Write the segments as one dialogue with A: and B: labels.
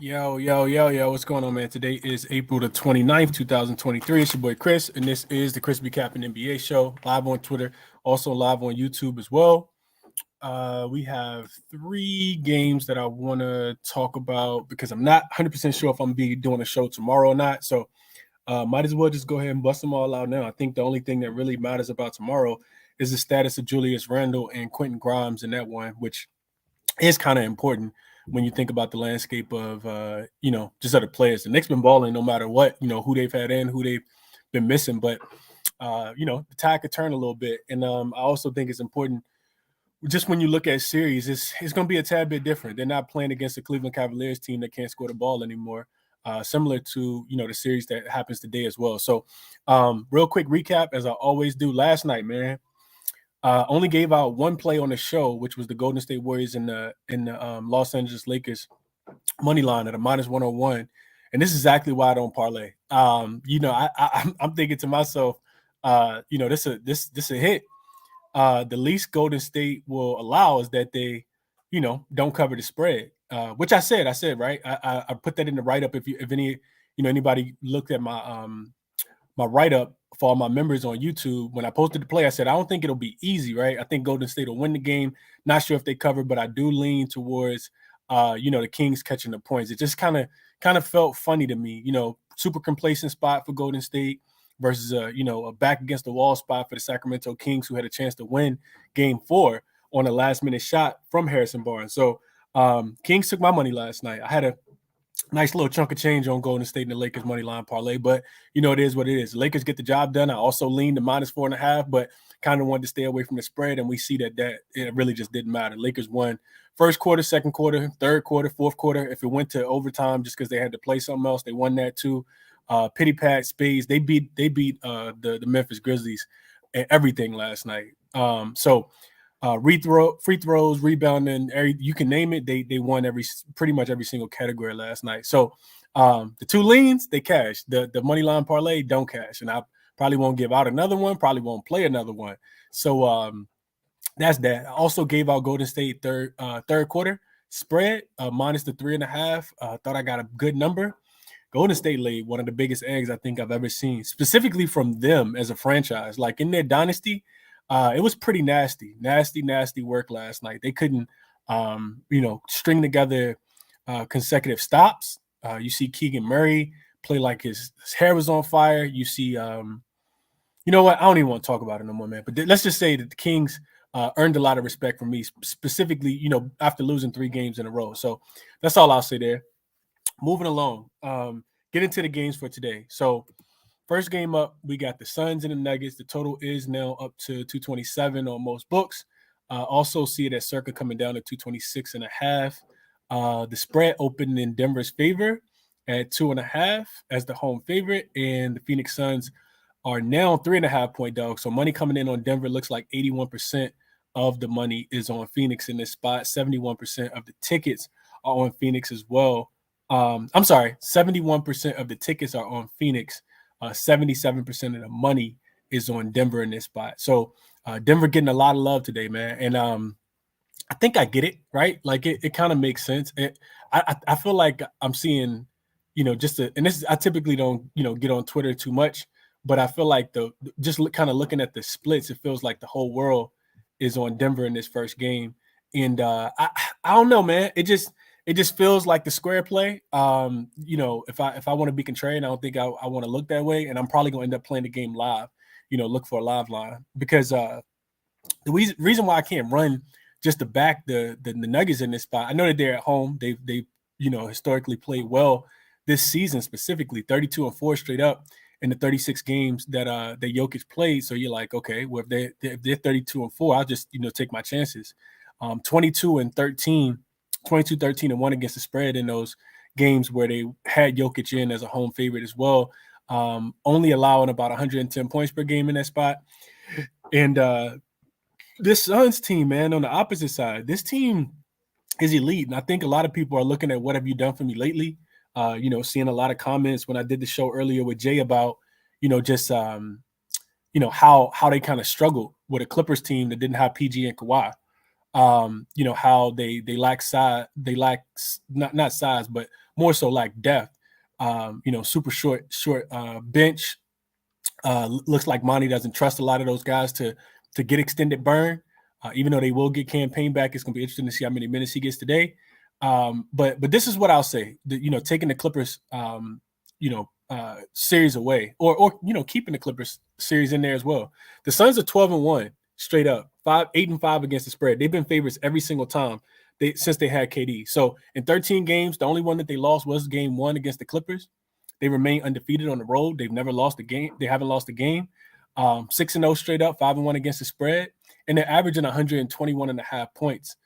A: Yo, what's going on, man? Today is April the 29th, 2023. It's your boy Chris, and this is the ChrisBeCappinn NBA show, live on Twitter, also live on YouTube as well. We have three games that I want to talk about because I'm not 100% sure if I'm be doing a show tomorrow or not. So might as well just go ahead and bust them all out now. I think the only thing that really matters about tomorrow is the status of Julius Randle and Quentin Grimes in that one, which is kind of important when you think about the landscape of just other players. The Knicks been balling no matter what, who they've had in, who they've been missing, but the tide could turn a little bit. And I also think it's important just when you look at series, it's going to be a tad bit different. They're not playing against the Cleveland Cavaliers team that can't score the ball anymore. Similar to the series that happens today as well. So real quick recap, as I always do. Last night, man, only gave out one play on the show, which was the Golden State Warriors and the Los Angeles Lakers money line at a -101, and this is exactly why I don't parlay. I'm thinking to myself, this a hit. The least Golden State will allow is that they, don't cover the spread, which I said right. I put that in the write up. If anybody looked at my write up for all my members on YouTube, when I posted the play, I said I don't think it'll be easy, right? I think Golden State will win the game. Not sure if they cover, but I do lean towards the Kings catching the points. It just kind of felt funny to me, super complacent spot for Golden State versus a back against the wall spot for the Sacramento Kings, who had a chance to win Game 4 on a last minute shot from Harrison Barnes. So Kings took my money last night. I had a nice little chunk of change on Golden State and the Lakers money line parlay, but it is what it is. The Lakers get the job done. I also leaned to -4.5, but kind of wanted to stay away from the spread, and we see that it really just didn't matter. Lakers won first quarter, second quarter, third quarter, fourth quarter. If it went to overtime just because they had to play something else, they won that too. Pity pat spades. They beat the Memphis Grizzlies and everything last night. Free throws, rebounding, you can name it. They won pretty much every single category last night. So the two leans, they cash. The money line parlay don't cash, and I probably won't give out another one. Probably won't play another one. So that's that. I also gave out Golden State third quarter spread minus the 3.5. Thought I got a good number. Golden State laid one of the biggest eggs I think I've ever seen, specifically from them as a franchise. Like in their dynasty, it was pretty nasty work last night. They couldn't, string together consecutive stops. You see Keegan Murray play like his hair was on fire. You see, you know what? I don't even want to talk about it no more, man. But let's just say that the Kings earned a lot of respect from me, specifically, after losing 3 games in a row. So that's all I'll say there. Moving along, get into the games for today. So first game up, we got the Suns and the Nuggets. The total is now up to 227 on most books. Also see it at circa coming down to 226.5. The spread opened in Denver's favor at 2.5 as the home favorite, and the Phoenix Suns are now 3.5 point dogs. So money coming in on Denver looks like 81% of the money is on Phoenix in this spot. 71% of the tickets are on Phoenix as well. 71% of the tickets are on Phoenix. 77% of the money is on Denver in this spot. So Denver getting a lot of love today, man. And I think I get it, right? Like it kind of makes sense. I feel like I'm seeing, I typically don't, get on Twitter too much, but I feel like kind of looking at the splits, it feels like the whole world is on Denver in this first game. And I don't know, man. It just feels like the square play. If I want to be contrarian, I don't think I want to look that way, and I'm probably going to end up playing the game live. Look for a live line because the reason why I can't run just to back the Nuggets in this spot. I know that they're at home. They historically played well this season, specifically 32-4 straight up in the 36 games that Jokic played. So you're like, okay, well if they're 32-4, I'll just take my chances. 22-13. 22-13-1 against the spread in those games where they had Jokic in as a home favorite as well, only allowing about 110 points per game in that spot. And this Suns team, man, on the opposite side, this team is elite. And I think a lot of people are looking at what have you done for me lately? Seeing a lot of comments when I did the show earlier with Jay about, how they kind of struggled with a Clippers team that didn't have PG and Kawhi. how they lack size, not size, but more so like depth. Super short bench. Looks like Monty doesn't trust a lot of those guys to get extended burn. Even though they will get campaign back, it's going to be interesting to see how many minutes he gets today. But this is what I'll say. Taking the Clippers, series away, or keeping the Clippers series in there as well. The Suns are 12-1 straight up, 8-5 against the spread. They've been favorites every single time since they had KD. So in 13 games, the only one that they lost was game 1 against the Clippers. They remain undefeated on the road. They've never lost a game. They haven't lost a game. 6-0 straight up, 5-1 against the spread, and they're averaging 121.5 points.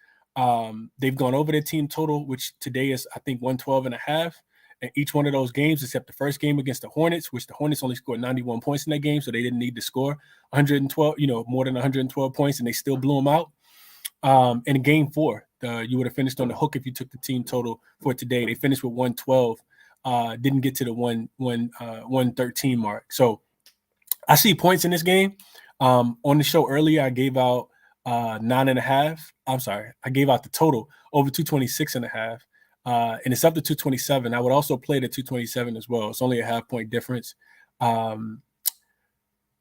A: They've gone over their team total, which today is, I think, 112.5. And each one of those games, except the first game against the Hornets, which the Hornets only scored 91 points in that game, so they didn't need to score 112, more than 112 points, and they still blew them out. And in game 4, you would have finished on the hook if you took the team total for today. They finished with 112. Didn't get to the 113 mark. So I see points in this game. On the show earlier, I gave out 9.5. I'm sorry, I gave out the total over 226.5. And it's up to 227. I would also play the 227 as well. It's only a half-point difference.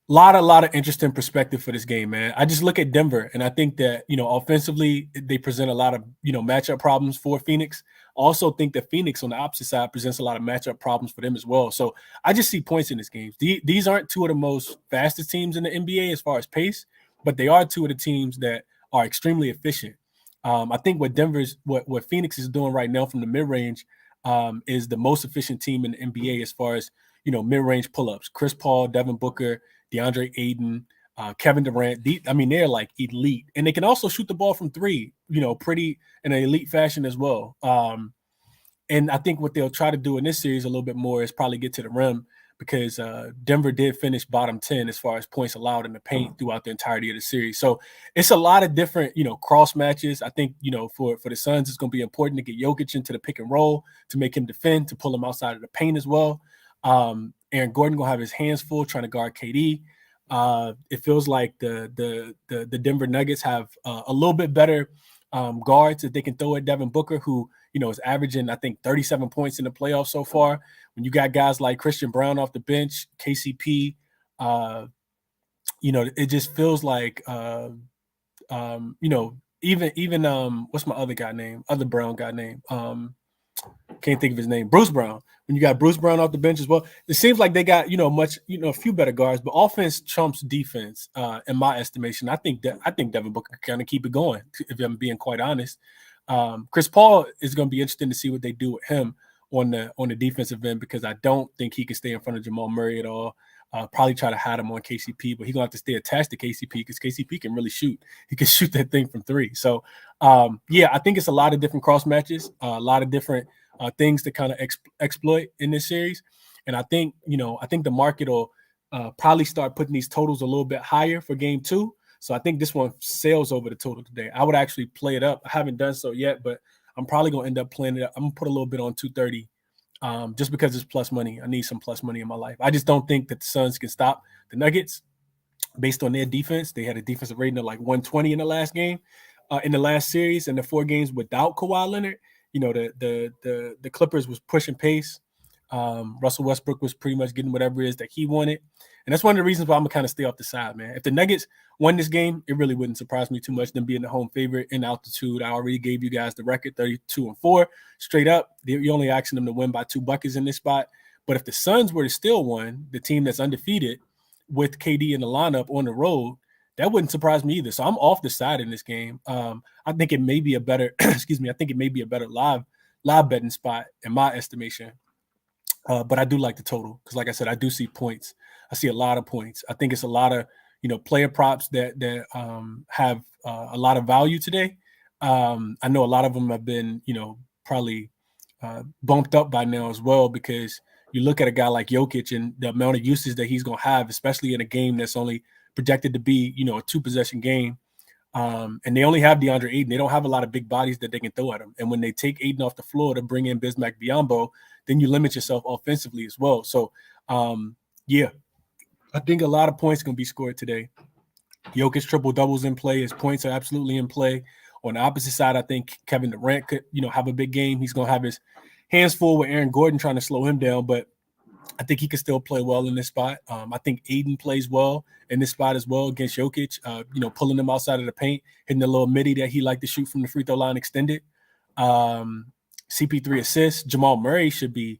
A: Lot of interesting perspective for this game, man. I just look at Denver, and I think that, offensively, they present a lot of, matchup problems for Phoenix. I also think that Phoenix on the opposite side presents a lot of matchup problems for them as well. So I just see points in this game. These aren't two of the most fastest teams in the NBA as far as pace, but they are two of the teams that are extremely efficient. I think what Phoenix is doing right now from the mid-range is the most efficient team in the NBA as far as, mid-range pull-ups. Chris Paul, Devin Booker, DeAndre Ayton, Kevin Durant. They're like elite. And they can also shoot the ball from 3, pretty in an elite fashion as well. And I think what they'll try to do in this series a little bit more is probably get to the rim, because Denver did finish bottom 10 as far as points allowed in the paint throughout the entirety of the series. So it's a lot of different, cross matches. I think, for the Suns, it's going to be important to get Jokic into the pick and roll, to make him defend, to pull him outside of the paint as well. Aaron Gordon going to have his hands full trying to guard KD. It feels like the Denver Nuggets have a little bit better guards that they can throw at Devin Booker, who, is averaging, I think, 37 points in the playoffs so far. When you got guys like Christian Brown off the bench, KCP, it just feels like, even what's my other guy name? Other Brown guy name? Can't think of his name. Bruce Brown. When you got Bruce Brown off the bench as well, it seems like they got, a few better guards, but offense trumps defense, in my estimation. I think Devin Booker can kind of keep it going, if I'm being quite honest. Chris Paul is going to be interesting to see what they do with him on the defensive end, because I don't think he can stay in front of Jamal Murray at all. Probably try to hide him on KCP, but he's going to have to stay attached to KCP, because KCP can really shoot. He can shoot that thing from 3. So, I think it's a lot of different cross matches, a lot of different things to kind of exploit in this series. And I think the market will probably start putting these totals a little bit higher for game 2. So I think this one sails over the total today. I would actually play it up. I haven't done so yet, but I'm probably going to end up playing it up. I'm going to put a little bit on 230 just because it's plus money. I need some plus money in my life. I just don't think that the Suns can stop the Nuggets based on their defense. They had a defensive rating of like 120 in the last game, in the last series, and the 4 games without Kawhi Leonard. The Clippers was pushing pace. Russell Westbrook was pretty much getting whatever it is that he wanted. And that's one of the reasons why I'm going to kind of stay off the side, man. If the Nuggets won this game, it really wouldn't surprise me too much, them being the home favorite in altitude. I already gave you guys the record, 32-4. Straight up, you're only asking them to win by 2 buckets in this spot. But if the Suns were to still win, the team that's undefeated with KD in the lineup on the road, that wouldn't surprise me either. So I'm off the side in this game. I think it may be a better, I think it may be a better live betting spot in my estimation. But I do like the total, because, like I said, I do see points. I see a lot of points. I think it's a lot of, player props that have a lot of value today. I know a lot of them have been, probably bumped up by now as well, because you look at a guy like Jokic and the amount of usage that he's going to have, especially in a game that's only projected to be, a 2-possession game. And they only have DeAndre Ayton. They don't have a lot of big bodies that they can throw at him. And when they take Ayton off the floor to bring in Bismack Biyombo, then you limit yourself offensively as well. So, I think a lot of points going to be scored today. Jokic triple-doubles in play. His points are absolutely in play. On the opposite side, I think Kevin Durant could, have a big game. He's going to have his hands full with Aaron Gordon trying to slow him down, but I think he can still play well in this spot. I think Aiden plays well in this spot as well against Jokic, pulling him outside of the paint, hitting the little midi that he liked to shoot from the free throw line extended. CP3 assists. Jamal Murray should be,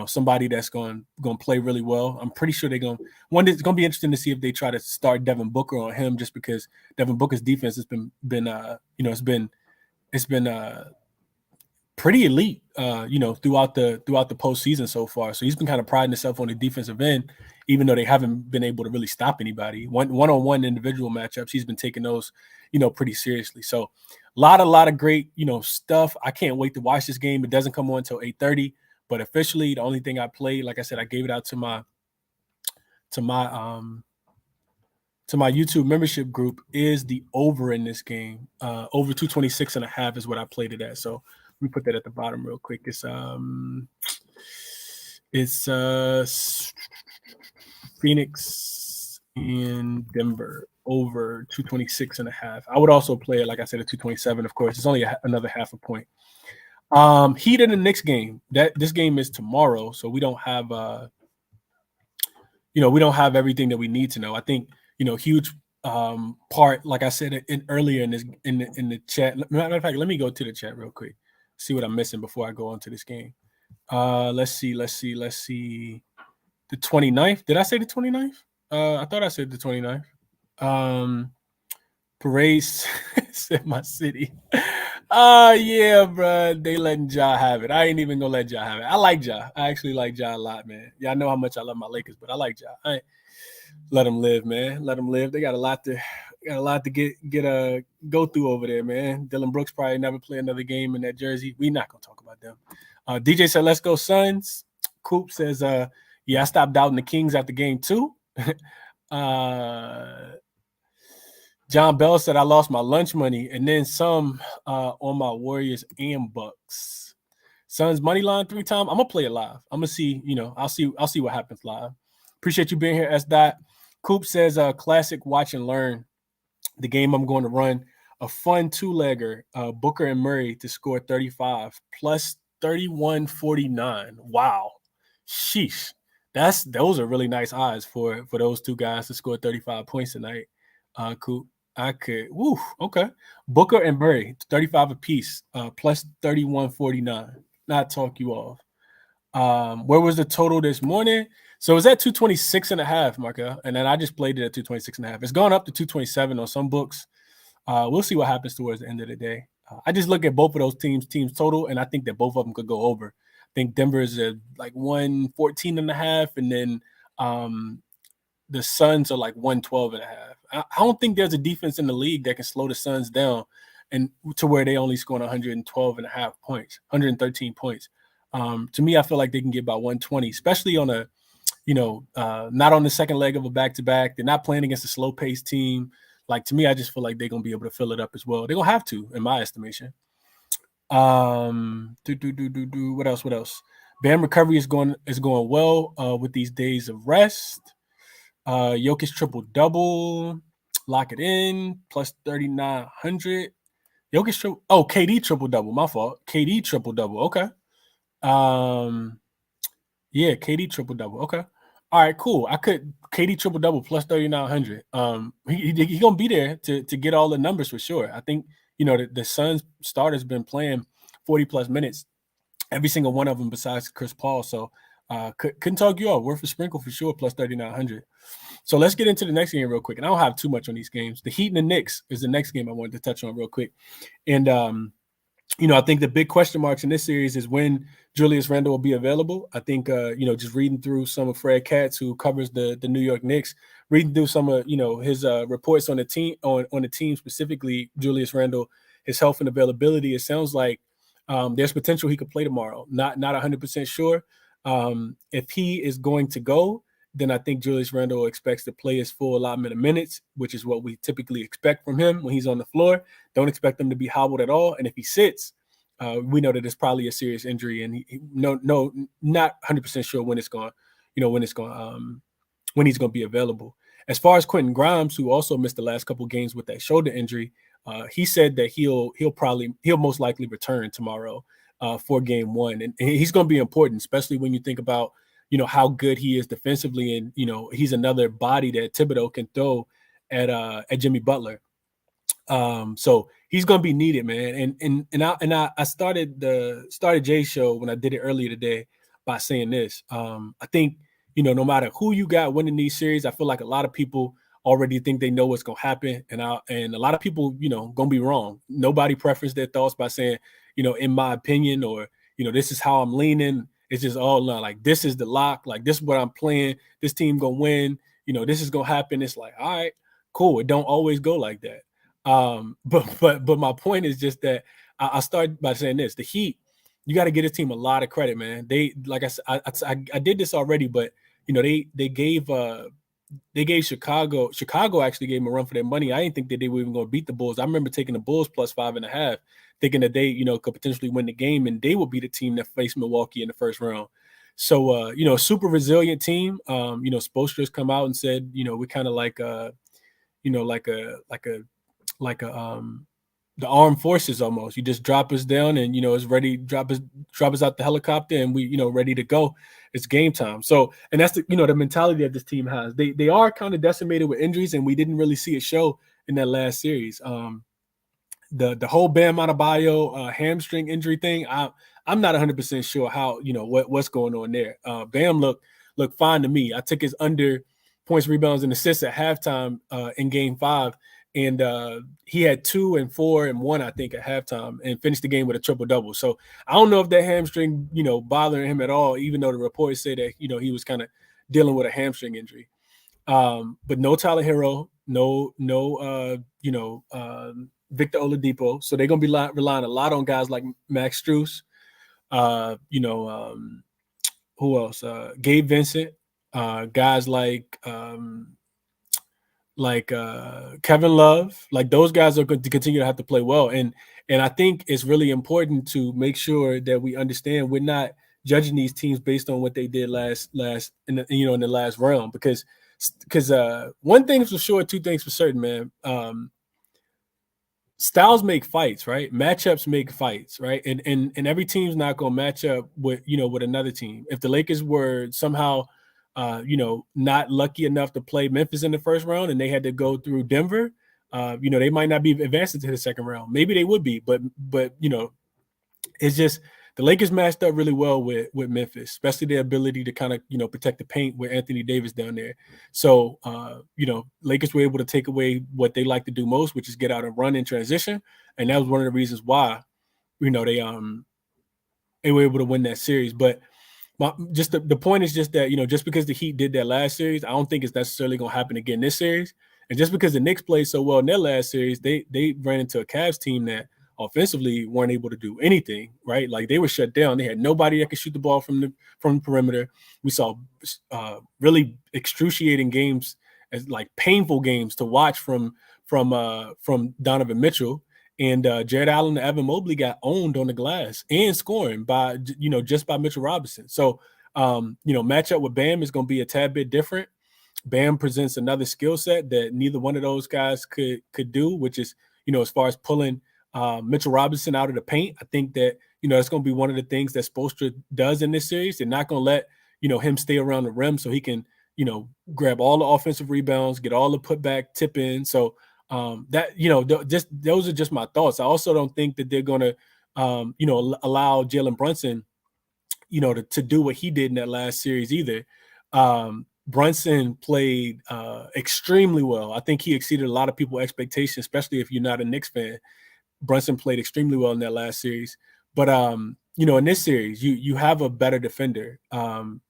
A: somebody that's going to play really well. I'm pretty sure they're going to – it's going to be interesting to see if they try to start Devin Booker on him, just because Devin Booker's defense has been pretty elite, throughout the postseason so far. So he's been kind of priding himself on the defensive end, even though they haven't been able to really stop anybody. One-on-one individual matchups, he's been taking those, pretty seriously. So a lot of great, stuff. I can't wait to watch this game. It doesn't come on until 8:30, but officially the only thing I played, like I said, I gave it out to my YouTube membership group, is the over in this game. Over 226.5 is what I played it at. So we put that at the bottom real quick. It's Phoenix and Denver over 226.5. I would also play it, like I said, at 227. Of course, it's only another half a point. Heat in the Knicks game. This game is tomorrow, so we don't have we don't have everything that we need to know. I think huge part, like I said earlier in the chat. Matter of fact, let me go to the chat real quick, see what I'm missing before I go on to this game. Let's see. The 29th. Did I say the 29th? I thought I said the 29th. Parades said my city. Yeah, bro. They letting Ja have it. I ain't even gonna let Ja have it. I like Ja. I actually like Ja a lot, man. Yeah, I know how much I love my Lakers, but I like Ja. I ain't let them live, man. Let them live. They got a lot to go through over there, man. Dylan Brooks probably never play another game in that jersey. We're not gonna talk about them. DJ said, "Let's go, Suns." Coop says, "Yeah, I stopped doubting the Kings after game 2." John Bell said, "I lost my lunch money and then some on my Warriors and Bucks." Suns money line 3 times. I'm gonna play it live. I'm gonna see. I'll see what happens live. Appreciate you being here, S. Dot. Coop says, "Classic watch and learn." The game I'm going to run a fun 2-legger, Booker and Murray to score 35 plus 31.49. Wow, sheesh. Those are really nice odds for those two guys to score 35 points tonight. Coop. Okay. Booker and Murray, 35 apiece, plus 31.49. Not talk you off. Where was the total this morning? So it was at 226.5, Marco, and then I just played it at 226.5. It's gone up to 227 on some books. We'll see what happens towards the end of the day. I just look at both of those teams total, and I think that both of them could go over. I think Denver is like 114.5, and then the Suns are like 112.5. I don't think there's a defense in the league that can slow the Suns down and to where they only score 112.5 points, 113 points. To me, I feel like they can get about 120, especially on a, not on the second leg of a back-to-back. They're not playing against a slow-paced team. Like, to me, I just feel like they're going to be able to fill it up as well. They're going to have to, in my estimation. What else? Bam recovery is going well with these days of rest. Jokic triple-double. Lock it in. Plus 3,900. Jokic KD triple-double. My fault. KD triple-double. Okay. Yeah, KD triple-double. Okay. All right, cool. KD triple-double plus 3,900. He gonna be there to get all the numbers for sure. I think, the Suns starter's been playing 40-plus minutes, every single one of them besides Chris Paul. So couldn't talk you off. Worth a sprinkle for sure, plus 3,900. So let's get into the next game real quick. And I don't have too much on these games. The Heat and the Knicks is the next game I wanted to touch on real quick. And I think the big question marks in this series is when Julius Randle will be available. I think, just reading through some of Fred Katz, who covers the New York Knicks, reading through some of, his reports on the team, on the team, specifically Julius Randle, his health and availability, it sounds like there's potential he could play tomorrow. Not 100% sure. If he is going to go, then I think Julius Randle expects to play his full allotment of minutes, which is what we typically expect from him when he's on the floor. Don't expect him to be hobbled at all. And if he sits, we know that it's probably a serious injury, and not 100% sure when it's going, when he's going to be available. As far as Quentin Grimes, who also missed the last couple games with that shoulder injury, He said that he'll most likely return tomorrow for game one, and he's going to be important, especially when you think about how good he is defensively, and he's another body that Thibodeau can throw at Jimmy Butler. So he's gonna be needed, man. I started Jay's show when I did it earlier today by saying this. I think no matter who you got winning these series, I feel like a lot of people already think they know what's gonna happen, and a lot of people gonna be wrong. Nobody preference their thoughts by saying in my opinion, or this is how I'm leaning. It's just all like this is the lock, like this is what I'm playing. This team gonna win. This is gonna happen. It's like, all right, cool. It don't always go like that. But my point is just that I start by saying this: the Heat, you got to give this team a lot of credit, man. They, like I said, I did this already, but they gave Chicago actually gave them a run for their money. I didn't think that they were even going to beat the Bulls. I remember taking the Bulls plus 5.5, thinking that they could potentially win the game and they would be the team that faced Milwaukee in the first round. So super resilient team. Spoelstra's come out and said we're kind of like the armed forces almost. You just drop us down and it's ready, drop us out the helicopter and we ready to go. It's game time. So, and that's the the mentality that this team has. They are kind of decimated with injuries, and we didn't really see it show in that last series. The whole Bam Adebayo hamstring injury thing, I'm not 100% sure how what's going on there. Bam looked fine to me. I took his under points, rebounds, and assists at halftime in Game 5. And he had 2 and 4 and 1, I think, at halftime, and finished the game with a triple-double. So I don't know if that hamstring, bothering him at all, even though the reports say that, he was kind of dealing with a hamstring injury. But no Tyler Hero, no Victor Oladipo. So they're going to be relying a lot on guys like Max Strus, who else? Gabe Vincent, guys like Kevin Love. Like those guys are going to continue to have to play well. And I think it's really important to make sure that we understand we're not judging these teams based on what they did last in the last round, because one thing's for sure, two things for certain, man. Styles make fights, right? Matchups make fights, right? And every team's not going to match up with with another team. If the Lakers were somehow not lucky enough to play Memphis in the first round and they had to go through Denver, they might not be advancing to the second round. Maybe they would be, but it's just the Lakers matched up really well with Memphis, especially their ability to kind of protect the paint with Anthony Davis down there. So Lakers were able to take away what they like to do most, which is get out and run in transition, and that was one of the reasons why they were able to win that series. But the point is just that just because the Heat did that last series, I don't think it's necessarily going to happen again this series. And just because the Knicks played so well in their last series, they ran into a Cavs team that offensively weren't able to do anything, right? Like they were shut down. They had nobody that could shoot the ball from the perimeter. We saw really excruciating games, as like painful games to watch from Donovan Mitchell. And Jared Allen and Evan Mobley got owned on the glass and scoring by just by Mitchell Robinson. So matchup with Bam is going to be a tad bit different. Bam presents another skill set that neither one of those guys could do, which is as far as pulling Mitchell Robinson out of the paint. I think that it's going to be one of the things that Spoelstra does in this series. They're not going to let him stay around the rim so he can grab all the offensive rebounds, get all the putback, tip in. So that just those are just my thoughts. I also don't think that they're going to allow Jalen Brunson to do what he did in that last series either. Brunson played extremely well. I think he exceeded a lot of people's expectations, especially if you're not a Knicks fan. Brunson played extremely well in that last series. But in this series, you have a better defender. Evan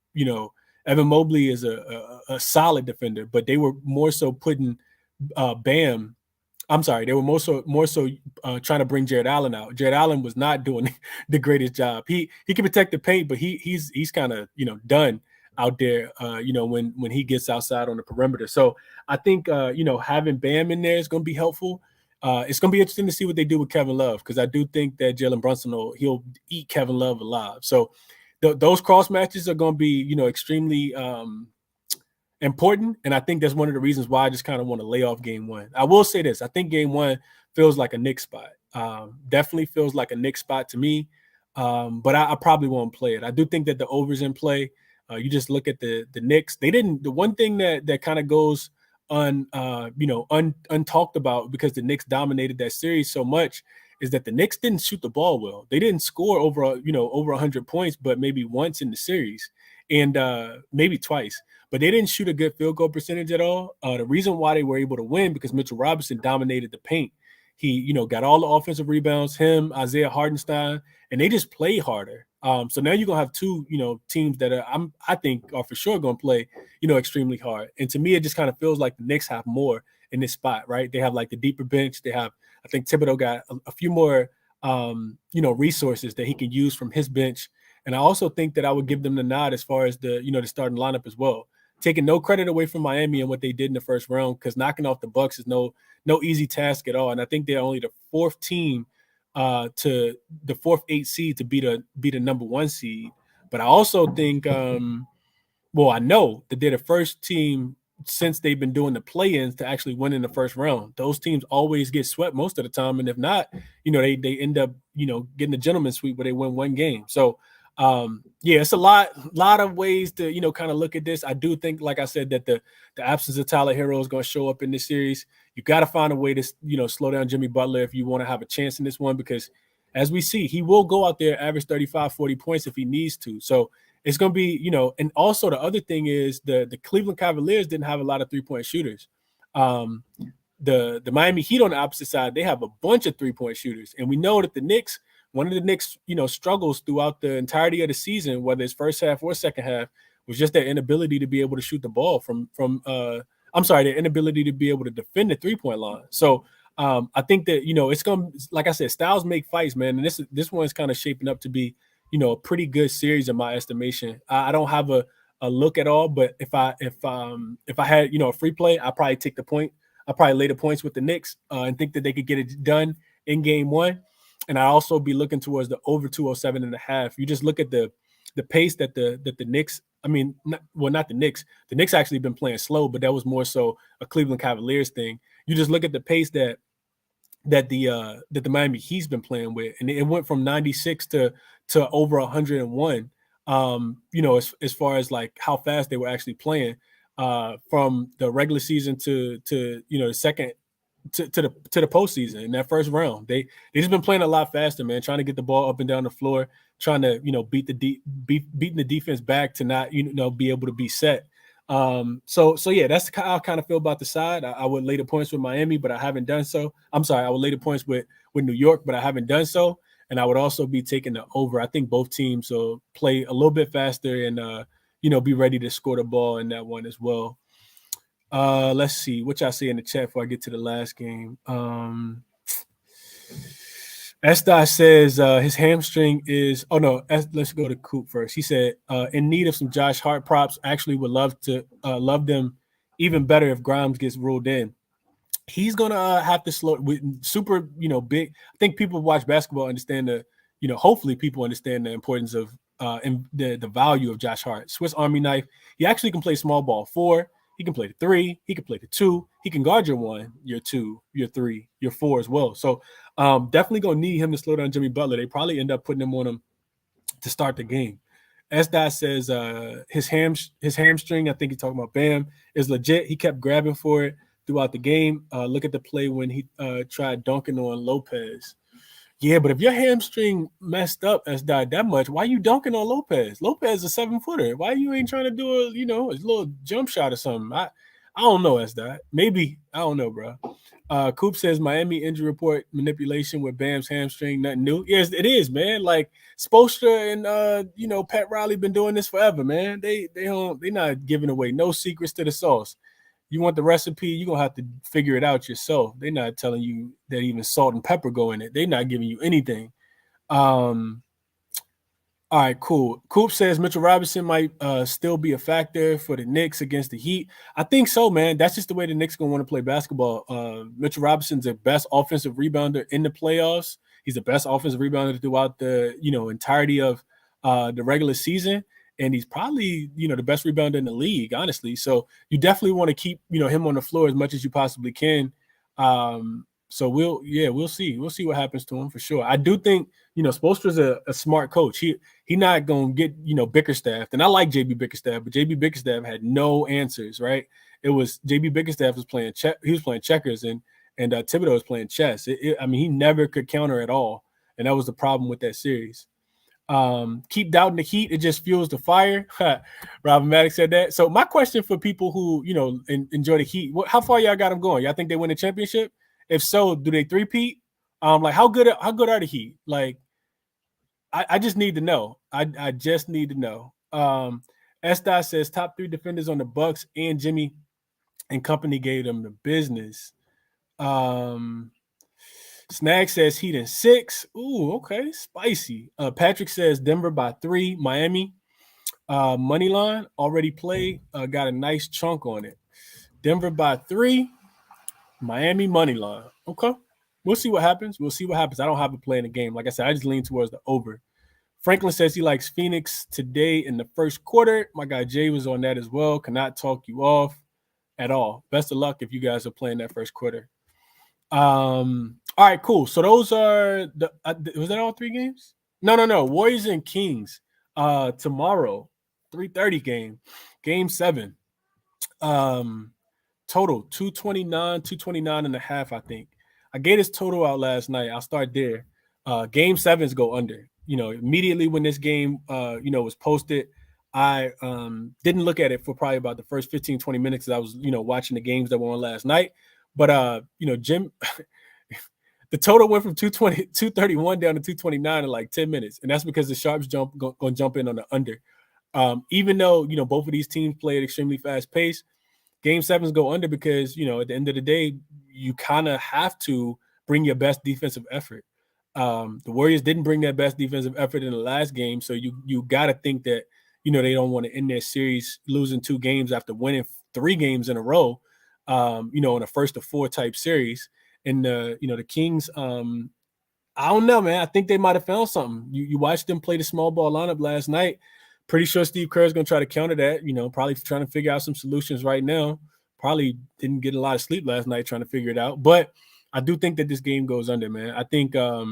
A: Mobley is a solid defender, but they were more so putting Bam. I'm sorry, they were more so trying to bring Jared Allen out. Jared Allen was not doing the greatest job. He can protect the paint, but he's kind of done out there. When he gets outside on the perimeter. So I think having Bam in there is going to be helpful. It's going to be interesting to see what they do with Kevin Love, because I do think that Jalen Brunson he'll eat Kevin Love alive. So those cross matches are going to be extremely important, and I think that's one of the reasons why I just kind of want to lay off game one. I will say this: I think game one feels like a Knicks spot. Definitely feels like a Knicks spot to me. But I probably won't play it. I do think that the over's in play. You just look at the Knicks. They didn't. The one thing that kind of goes untalked about, because the Knicks dominated that series so much, is that the Knicks didn't shoot the ball well. They didn't score over 100 points, but maybe once in the series, and maybe twice. But they didn't shoot a good field goal percentage at all. The reason why they were able to win, because Mitchell Robinson dominated the paint. He, got all the offensive rebounds, him, Isaiah Hartenstein, and they just play harder. So now you're gonna have two, teams that I think are for sure gonna play, extremely hard. And to me, it just kind of feels like the Knicks have more in this spot, right? They have like the deeper bench. They have, I think Thibodeau got a few more, resources that he can use from his bench. And I also think that I would give them the nod as far as the, the starting lineup as well. Taking no credit away from Miami and what they did in the first round, because knocking off the Bucks is no easy task at all. And I think they're only the fourth team to the 4th 8 seed to be the number 1 seed. But I also think, I know that they're the first team since they've been doing the play-ins to actually win in the first round. Those teams always get swept most of the time, and if not, they end up getting the gentleman's sweep where they win one game. So it's a lot of ways to kind of look at this. I do think, like I said, that the absence of Tyler Hero is going to show up in this series. You got to find a way to slow down Jimmy Butler if you want to have a chance in this one, because as we see, he will go out there, average 35-40 points if he needs to. So it's going to be, and also the other thing is the Cleveland Cavaliers didn't have a lot of 3-point shooters. The Miami Heat on the opposite side, they have a bunch of 3-point shooters, and we know that one of the Knicks, struggles throughout the entirety of the season, whether it's first half or second half, was just their inability to be able to shoot the ball their inability to be able to defend the 3-point line. So I think that, it's going to, like I said, styles make fights, man. And this one's kind of shaping up to be, a pretty good series in my estimation. I don't have a look at all, but if I had, a free play, I'd probably take the point. I'd probably lay the points with the Knicks and think that they could get it done in game one. And I also be looking towards the over 207.5. You just look at the pace that the Knicks. I mean, not the Knicks. The Knicks actually been playing slow, but that was more so a Cleveland Cavaliers thing. You just look at the pace that the Miami Heat's been playing with, and it went from 96 to over 101. As far as like how fast they were actually playing from the regular season to the second. To the postseason in that first round. They just been playing a lot faster, man, trying to get the ball up and down the floor, trying to beating the defense back to not be able to be set. So yeah, that's how I kind of feel about the side. I would lay the points with Miami, but I haven't done so. I'm sorry, I would lay the points with New York, but I haven't done so. And I would also be taking the over. I think both teams will play a little bit faster and be ready to score the ball in that one as well. Let's see what y'all see in the chat before I get to the last game. Estai says his hamstring is. Oh no, let's go to Coop first. He said in need of some Josh Hart props. Actually, would love them even better if Grimes gets ruled in. He's gonna have to slow with super big. I think people who watch basketball understand hopefully people understand the importance of and the value of Josh Hart. Swiss Army knife. He actually can play small ball 4. He can play the 3. He can play the 2. He can guard your 1, your 2, your 3, your 4 as well. So definitely going to need him to slow down Jimmy Butler. They probably end up putting him on him to start the game. Esdai says his hamstring, I think he's talking about Bam, is legit. He kept grabbing for it throughout the game. Look at the play when he tried dunking on Lopez. Yeah, but if your hamstring messed up Esdai that much, why are you dunking on Lopez? Lopez is a 7-footer. Why you ain't trying to do a little jump shot or something? I don't know, Esdai. Maybe. I don't know, bro. Coop says Miami injury report manipulation with Bam's hamstring, nothing new. Yes, it is, man. Like Spoelstra and Pat Riley been doing this forever, man. They not giving away no secrets to the sauce. You want the recipe, you're going to have to figure it out yourself. They're not telling you that even salt and pepper go in it. They're not giving you anything. All right, cool. Coop says Mitchell Robinson might still be a factor for the Knicks against the Heat. I think so, man. That's just the way the Knicks going to want to play basketball. Mitchell Robinson's the best offensive rebounder in the playoffs. He's the best offensive rebounder throughout the entirety of the regular season. And he's probably, the best rebounder in the league, honestly. So you definitely want to keep, him on the floor as much as you possibly can. So we'll see. We'll see what happens to him for sure. I do think, Spoelstra's a smart coach. He not gonna get, Bickerstaff. And I like JB Bickerstaff, but JB Bickerstaff had no answers, right? It was JB Bickerstaff was playing he was playing checkers, and Thibodeau was playing chess. He never could counter at all. And that was the problem with that series. Keep doubting the heat. It just fuels the fire. Robin Maddox said that. So my question for people who, enjoy the heat, how far y'all got them going? Y'all think they win the championship? If so, do they three-peat? Like how good are the Heat? Like, I just need to know. I just need to know. Estai says top 3 defenders on the Bucks and Jimmy and company gave them the business. Snag says Heat in 6. Ooh, okay, spicy. Patrick says Denver by 3. Miami money line already played. Got a nice chunk on it. Denver by 3. Miami money line. Okay, we'll see what happens. I don't have a play in the game. Like I said, I just lean towards the over. Franklin says he likes Phoenix today in the first quarter. My guy Jay was on that as well. Cannot talk you off at all. Best of luck if you guys are playing that first quarter. All right, cool. So those are was that all 3 games? No. Warriors and Kings. Tomorrow, 3:30 game 7. Total 229 and a half, I think. I gave this total out last night. I'll start there. Game 7s go under. Immediately when this game was posted, I didn't look at it for probably about the first 15, 20 minutes as I was, watching the games that were on last night. But Jim, the total went from 231 down to 229 in like 10 minutes. And that's because the Sharps gonna jump in on the under. Even though, both of these teams play at extremely fast pace, Game 7s go under because, at the end of the day, you kind of have to bring your best defensive effort. The Warriors didn't bring their best defensive effort in the last game, so you got to think that, they don't want to end their series losing 2 games after winning 3 games in a row, in a first to 4 type series. And, the Kings, I don't know, man. I think they might have found something. You watched them play the small ball lineup last night. Pretty sure Steve Kerr is going to try to counter that, probably trying to figure out some solutions right now. Probably didn't get a lot of sleep last night trying to figure it out. But I do think that this game goes under, man. I think, I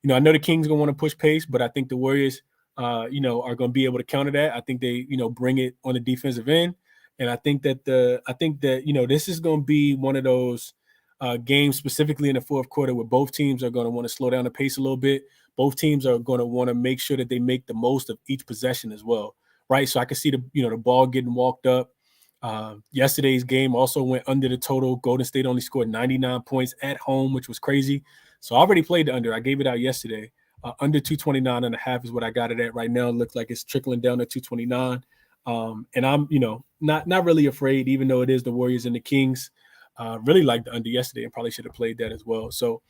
A: know the Kings going to want to push pace, but I think the Warriors, are going to be able to counter that. I think they, bring it on the defensive end. And I think that this is going to be one of those games specifically in the fourth quarter where both teams are going to want to slow down the pace a little bit. Both teams are going to want to make sure that they make the most of each possession as well, right? So I can see the ball getting walked up. Yesterday's game also went under the total. Golden State only scored 99 points at home, which was crazy. So I already played the under. I gave it out yesterday. Under 229 and a half is what I got it at right now. It looks like it's trickling down to 229. And I'm, not really afraid, even though it is the Warriors and the Kings. Really liked the under yesterday and probably should have played that as well. So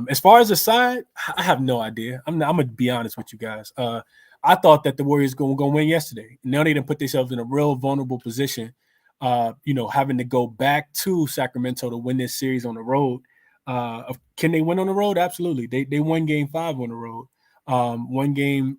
A: as far as the side, I have no idea. I'm going to be honest with you guys. I thought that the Warriors going to win yesterday. Now they didn't put themselves in a real vulnerable position, having to go back to Sacramento to win this series on the road. Can they win on the road? Absolutely. They won game 5 on the road. One game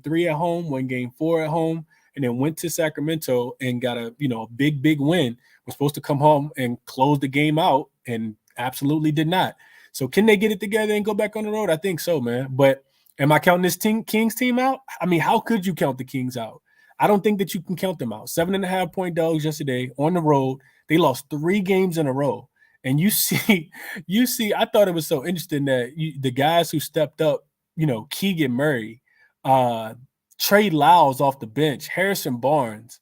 A: 3 at home, one game 4 at home, and then went to Sacramento and got a big win. Was supposed to come home and close the game out and absolutely did not. So can they get it together and go back on the road? I think so, man. But am I counting this Kings team out? I mean, how could you count the Kings out? I don't think that you can count them out. 7.5-point dogs yesterday on the road. They lost 3 games in a row. And you see, I thought it was so interesting that the guys who stepped up, Keegan Murray, Trey Lyles off the bench, Harrison Barnes,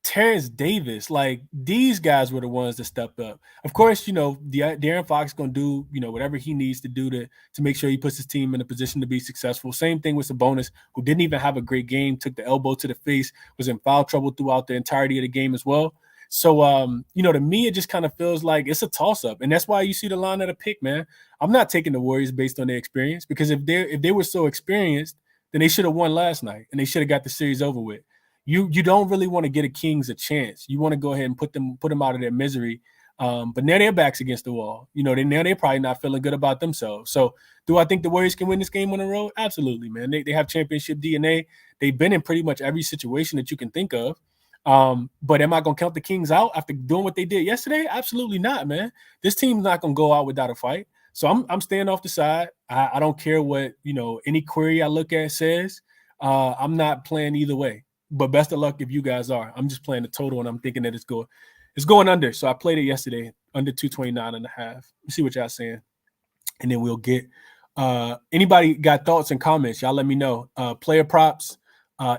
A: Terrence Davis, these guys were the ones that stepped up. Of course, De'Aaron Fox going to do, whatever he needs to do to make sure he puts his team in a position to be successful. Same thing with Sabonis, who didn't even have a great game, took the elbow to the face, was in foul trouble throughout the entirety of the game as well. So, to me, it just kind of feels like it's a toss-up. And that's why you see the line at a pick, man. I'm not taking the Warriors based on their experience, because if they were so experienced, then they should have won last night and they should have got the series over with. You don't really want to get a Kings a chance. You want to go ahead and put them out of their misery. But now their back's against the wall. They're probably not feeling good about themselves. So do I think the Warriors can win this game on the road? Absolutely, man. They have championship DNA. They've been in pretty much every situation that you can think of. But am I going to count the Kings out after doing what they did yesterday? Absolutely not, man. This team's not going to go out without a fight. So I'm staying off the side. I don't care what, any query I look at says. I'm not playing either way. But best of luck if you guys are. I'm just playing the total, and I'm thinking that it's going under. So I played it yesterday, under 229.5. Let's see what y'all saying. And then we'll get anybody got thoughts and comments, y'all let me know. Player props,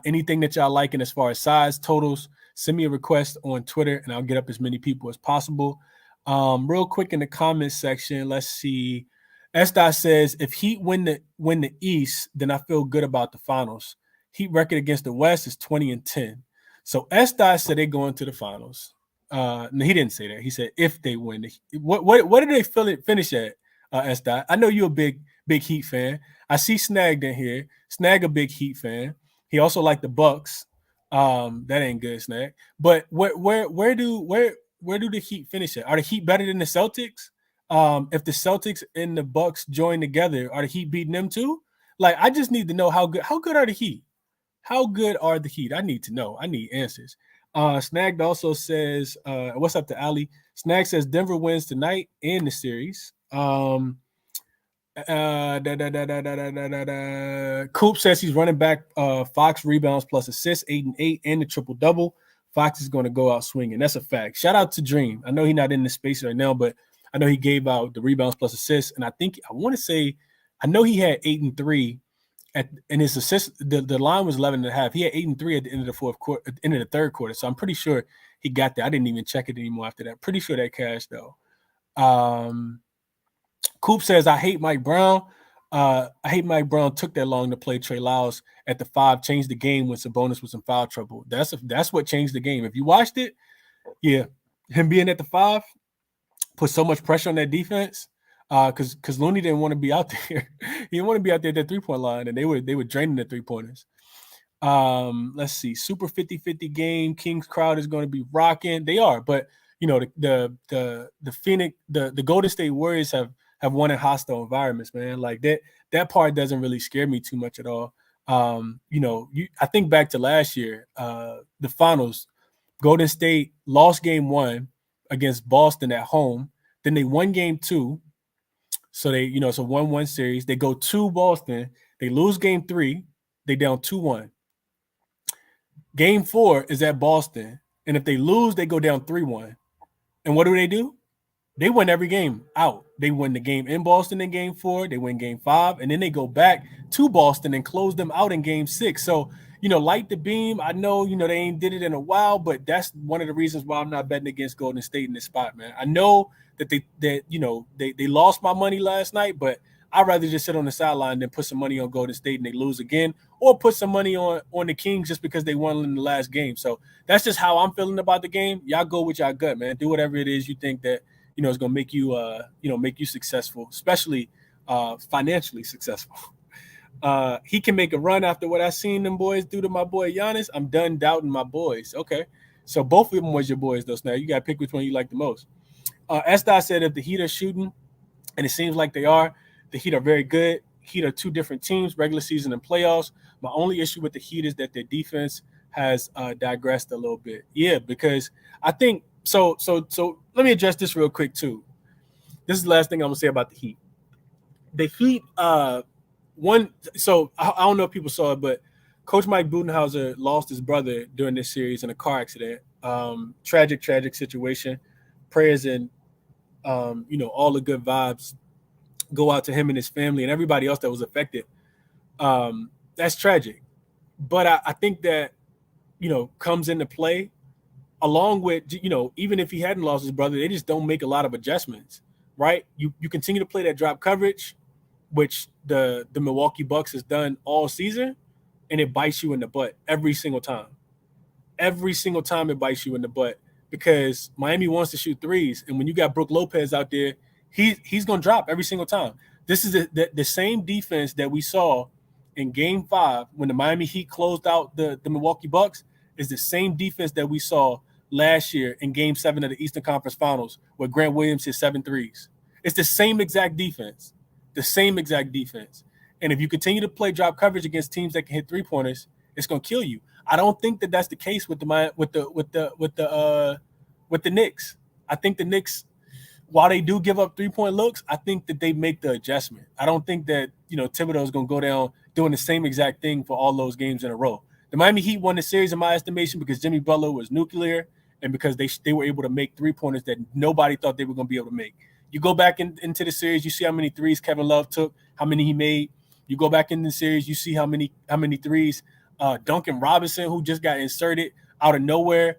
A: anything that y'all liking as far as size, totals, send me a request on Twitter, and I'll get up as many people as possible. Real quick in the comments section, let's see. S-Dot says, if Heat win the East, then I feel good about the finals. Heat record against the West is 20-10. So S-Dot said they go into the finals. No, he didn't say that. He said if they win. What did they finish at, S-Dot? I know you're a big Heat fan. I see Snagged in here. Snag a big Heat fan. He also liked the Bucks. That ain't good, Snag. But where do the Heat finish at? Are the Heat better than the Celtics? If the Celtics and the Bucks join together, are the Heat beating them too? Like, I just need to know how good are the Heat? How good are the Heat? I need to know. I need answers. Snagged also says, what's up to Ali? Snag says Denver wins tonight in the series. Coop says he's running back Fox rebounds plus assists, 8-8, and the triple-double. Fox is going to go out swinging. That's a fact. Shout out to Dream. I know he's not in the space right now, but I know he gave out the rebounds plus assists. And I know he had 8-3 and his assist. The line was 11.5. He had 8-3 at the end of the fourth quarter, at the end of the third quarter. So I'm pretty sure he got there. I didn't even check it anymore after that. Pretty sure that cashed though. Coop says, I hate Mike Brown. Took that long to play Trey Lyles at the 5, changed the game when Sabonis was in foul trouble. That's what changed the game. If you watched it, yeah, him being at the 5 put so much pressure on that defense because Looney didn't want to be out there. He didn't want to be out there at that 3-point line, and they were draining the 3-pointers. Let's see. Super 50-50 game. Kings crowd is going to be rocking. They are, but the Phoenix, the Golden State Warriors have won in hostile environments, man. Like that part doesn't really scare me too much at all. I think back to last year, the finals, Golden State lost game 1 against Boston at home. Then they won game 2. So they, it's a 1-1 series. They go to Boston. They lose game 3. They down 2-1. Game 4 is at Boston. And if they lose, they go down 3-1. And what do? They win every game out. They win the game in Boston in game 4. They win game 5. And then they go back to Boston and close them out in game 6. So, light the beam. I know, they ain't did it in a while, but that's one of the reasons why I'm not betting against Golden State in this spot, man. I know that they lost my money last night, but I'd rather just sit on the sideline than put some money on Golden State and they lose again, or put some money on the Kings just because they won in the last game. So that's just how I'm feeling about the game. Y'all go with y'all gut, man. Do whatever it is you think that is going to make you make you successful, especially financially successful. He can make a run after what I seen them boys do to my boy Giannis. I'm done doubting my boys. Okay, so both of them was your boys though. Now you got to pick which one you like the most. S-Dot said if the Heat are shooting, and it seems like they are, the Heat are very good. Heat are two different teams, regular season and playoffs. My only issue with the Heat is that their defense has digressed a little bit. Yeah, because I think so let me address this real quick too. This is the last thing I'm gonna say about the Heat. The Heat, I don't know if people saw it, but Coach Mike Budenholzer lost his brother during this series in a car accident. Tragic situation. Prayers and all the good vibes go out to him and his family and everybody else that was affected. That's tragic. But I think that, comes into play along with, even if he hadn't lost his brother, they just don't make a lot of adjustments, right? You continue to play that drop coverage, which the Milwaukee Bucks has done all season, and it bites you in the butt every single time. Every single time it bites you in the butt because Miami wants to shoot threes. And when you got Brook Lopez out there, he's going to drop every single time. This is the same defense that we saw in Game 5 when the Miami Heat closed out the Milwaukee Bucks is the same defense that we saw last year in Game 7 of the Eastern Conference Finals where Grant Williams hit 7 threes. It's the same exact defense. The same exact defense. And if you continue to play drop coverage against teams that can hit three-pointers it's gonna kill you. I don't think that that's the case with the Knicks. I think the Knicks, while they do give up 3-point looks, I think that they make the adjustment. I don't think that Thibodeau is going to go down doing the same exact thing for all those games in a row. The Miami Heat won the series in my estimation because Jimmy Butler was nuclear and because they were able to make 3-pointers that nobody thought they were going to be able to make. You go back into the series, you see how many threes Kevin Love took, how many he made. You go back in the series, you see how many threes Duncan Robinson, who just got inserted out of nowhere,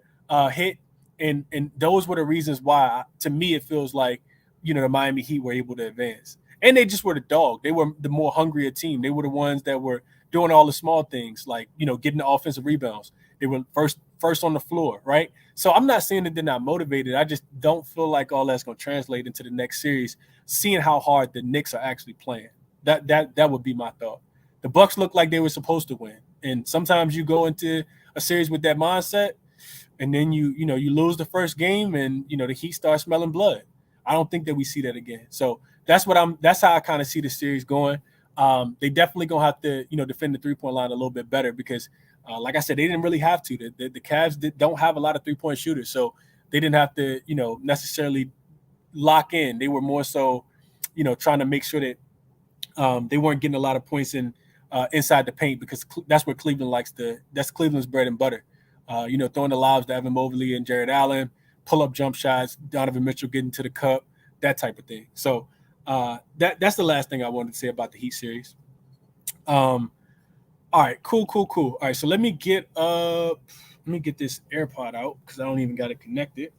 A: hit. And those were the reasons why, to me, it feels like, the Miami Heat were able to advance. And they just were the dog. They were the more hungrier team. They were the ones that were doing all the small things, like, getting the offensive rebounds. They were first on the floor, right? So I'm not saying that they're not motivated. I just don't feel like all that's going to translate into the next series, seeing how hard the Knicks are actually playing. That would be my thought. The Bucks look like they were supposed to win. And sometimes you go into a series with that mindset, and then you lose the first game, and the Heat start smelling blood. I don't think that we see that again. So that's how I kind of see the series going. They definitely gonna have to defend the 3-point line a little bit better because, like I said, they didn't really have to. The Cavs don't have a lot of 3-point shooters, so they didn't have to necessarily lock in. They were more so trying to make sure that they weren't getting a lot of points inside the paint because that's what Cleveland likes that's Cleveland's bread and butter. Throwing the lobs to Evan Mobley and Jared Allen, pull-up jump shots, Donovan Mitchell getting to the cup, that type of thing. So that's the last thing I wanted to say about the Heat series. All right, cool. All right, so let me get this AirPod out because I don't even got it connected.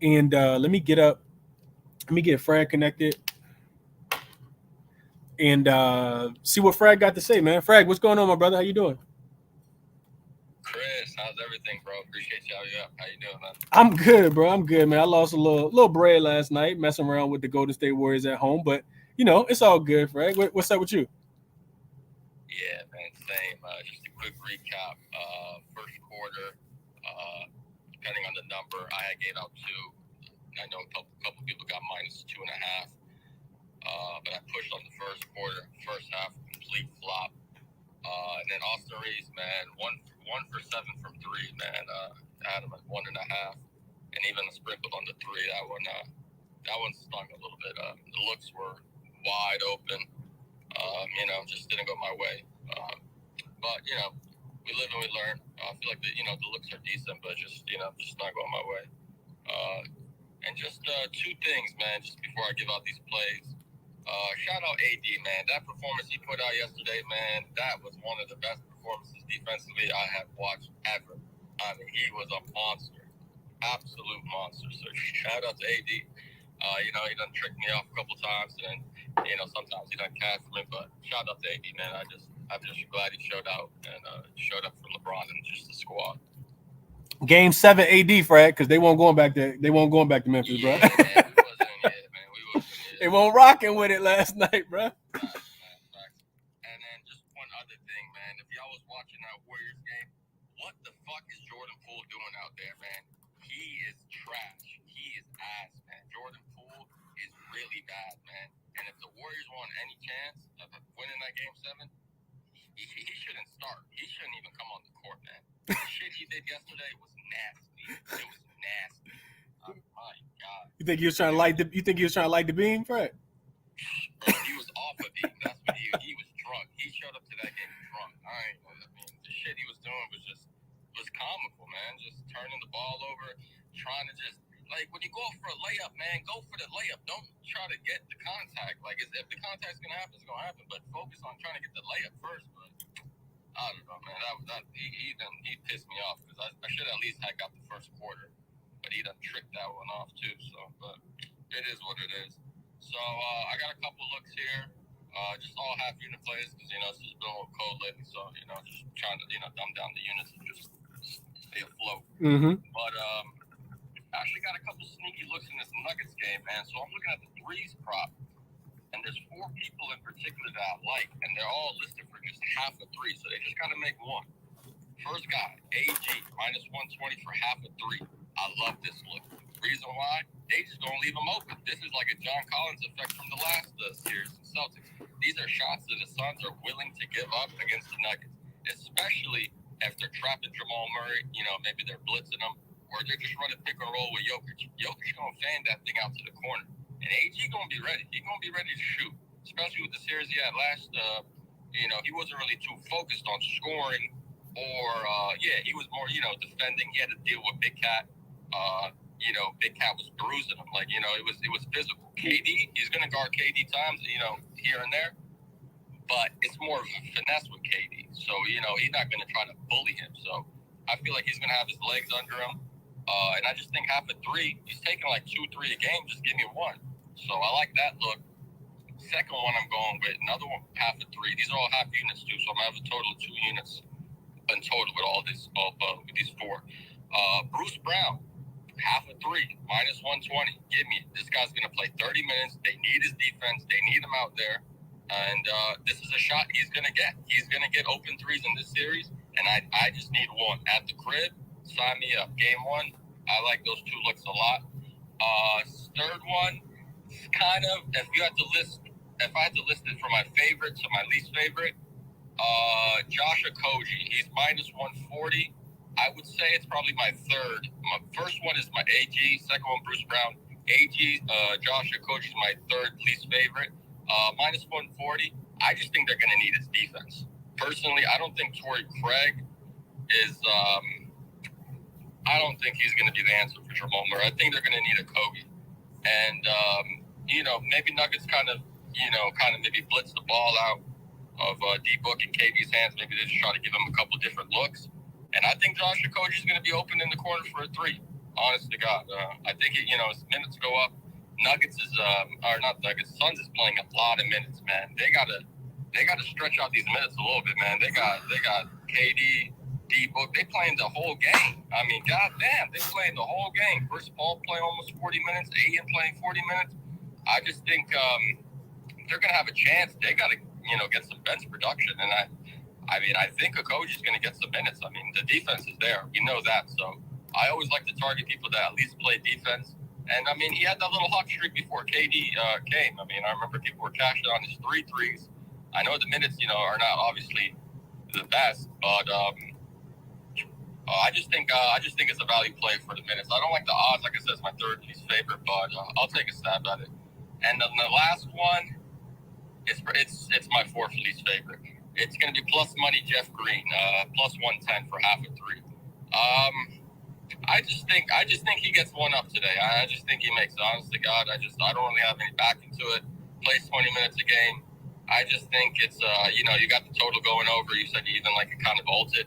A: And let me get Fred connected and see what Fred got to say, man. Fred, what's going on, my brother? How you doing?
B: Chris, how's everything, bro? Appreciate y'all. How you doing, man?
A: I'm good, bro. I'm good, man. I lost a little bread last night messing around with the Golden State Warriors at home, but it's all good, Fred. What's up with you?
B: Yeah, man, same. Just a quick recap. First quarter, depending on the number, I gave out 2. I know a couple people got -2.5. But I pushed on the first quarter. First half, complete flop. And then Austin Reeves, man, one for 7 from 3, man. I had him at 1.5, and even sprinkled on the 3. That one stung a little bit. The looks were wide open. Just didn't go my way. But we live and we learn. I feel like the looks are decent, but just not going my way. And just 2 things, man. Just before I give out these plays. Shout out AD, man. That performance he put out yesterday, man, that was one of the best performances defensively I have watched ever. I mean, he was a monster. Absolute monster. So shout out to AD. He done tricked me off a couple times, and sometimes he done catch me, but shout out to AD, man. I'm just glad he showed out and showed up for LeBron and just the squad.
A: Game 7 AD, Fred, because they won't going back to Memphis, bro.
B: Man, we wasn't yet, man.
A: They won't rocking with it last night, bro.
B: Facts. And then just one other thing, man. If y'all was watching that Warriors game, what the fuck is Jordan Poole doing out there, man? He is trash. He is ass, man. Jordan Poole is really bad, man. And if the Warriors want any chance of winning that game 7, he shouldn't start. He shouldn't even come on the court, man. The shit he did yesterday was nasty. It was nasty. Oh my God.
A: You think he was trying to light the beam, Fred?
B: Bro, he was off a beam. That's what he was drunk. He showed up to that game drunk. The shit he was doing was comical, man. Just turning the ball over, trying to just when you go for a layup, man, go for the layup. Don't try to get the contact. If the contact's gonna happen, it's gonna happen. But focus on trying to get the layup first. But I don't know, man. He pissed me off because I should at least have got the first quarter. But he done tricked that one off too. So, but it is what it is. So I got a couple looks here. Just all half unit plays because it's just been a little cold lately. So just trying to dumb down the units and just stay afloat.
A: Mm-hmm.
B: But I actually got a couple sneaky looks in this Nuggets game, man. So I'm looking at the threes prop, and there's 4 people in particular that I like, and they're all listed for just half a 3. So they just gotta make one. First guy, AG, -120 for half a 3. I love this look. Reason why? They just don't leave them open. This is like a John Collins effect from the last series in Celtics. These are shots that the Suns are willing to give up against the Nuggets, especially if they're trapping Jamal Murray, maybe they're blitzing him, or they're just running pick and roll with Jokic. Jokic gonna fan that thing out to the corner, and AG gonna be ready. He's gonna be ready to shoot, especially with the series he had last. He wasn't really too focused on scoring, or he was more defending. He had to deal with Big Cat. Big Cat was bruising him. It was physical. KD, he's gonna guard KD times, here and there. But it's more of a finesse with KD. So, he's not going to try to bully him. So, I feel like he's going to have his legs under him. And I just think half a three, he's taking like 2-3 a game. Just give me one. So, I like that look. Second one I'm going with, another one, half a three. These are all half units, too. So, I'm going to have a total of 2 units in total with all this, with these 4. Bruce Brown, half a three, minus 120. Give me it. This guy's going to play 30 minutes. They need his defense. They need him out there. And this is a shot he's going to get. He's going to get open threes in this series, and I just need one. At the crib, sign me up. Game 1, I like those 2 looks a lot. Third one, kind of, if I had to list it from my favorite to my least favorite, Josh Okogie. He's minus 140. I would say it's probably my third. My first one is my AG. Second one, Bruce Brown. AG, Josh Okogie is my third least favorite. Minus 140. I just think they're going to need his defense. Personally, I don't think Torrey Craig is. I don't think he's going to be the answer for Jamal Murray. I think they're going to need a Kobe, and maybe Nuggets kind of maybe blitz the ball out of D-Book and KD's hands. Maybe they just try to give him a couple different looks, and I think Josh Okogie is going to be open in the corner for a 3. Honest to God, I think his minutes go up. Nuggets is not Nuggets. Suns is playing a lot of minutes, man. They gotta stretch out these minutes a little bit, man. They got KD, D-Book. They playing the whole game. I mean, goddamn, they playing the whole game. Chris Paul playing almost 40 minutes. Aiden playing 40 minutes. I just think they're gonna have a chance. They gotta get some bench production, and I think Okogie's gonna get some minutes. I mean, the defense is there. We know that. So I always like to target people that at least play defense. And, he had that little hot streak before KD came. I remember people were cashing on his 3 threes. I know the minutes, are not obviously the best, but I just think it's a value play for the minutes. I don't like the odds. Like I said, it's my third least favorite, but I'll take a stab at it. And then the last one, it's my fourth least favorite. It's going to be plus money Jeff Green, plus 110 for half a three. I just think he gets one up today. I just think he makes it. Honest to God, I don't really have any backing to it. Plays 20 minutes a game. I just think it's you got the total going over. You said you even like it kind of vaulted.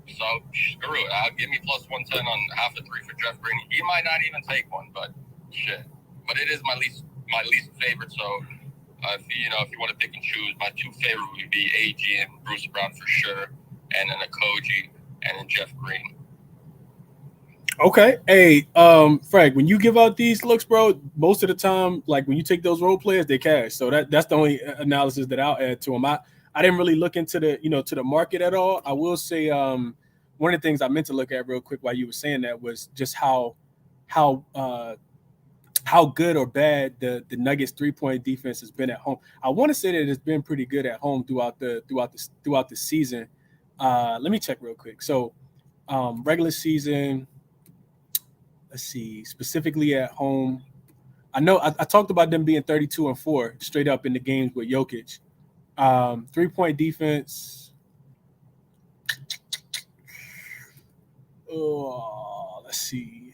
B: So screw it. Give me plus 110 on half a three for Jeff Green. He might not even take one, but shit. But it is my least favorite. So if you want to pick and choose, my 2 favorite would be AG and Bruce Brown for sure, and then Okogie and then Jeff Green.
A: Okay. Hey, Frank, when you give out these looks, bro, most of the time, like when you take those role players, they cash. So that's the only analysis that I'll add to them. I didn't really look into the, to the market at all. I will say one of the things I meant to look at real quick while you were saying that was just how good or bad the Nuggets 3-point defense has been at home. I want to say that it's been pretty good at home throughout the season. Let me check real quick. So regular season, let's see, specifically at home. I know I talked about them being 32-4 straight up in the games with Jokic. 3-point defense. Oh, let's see.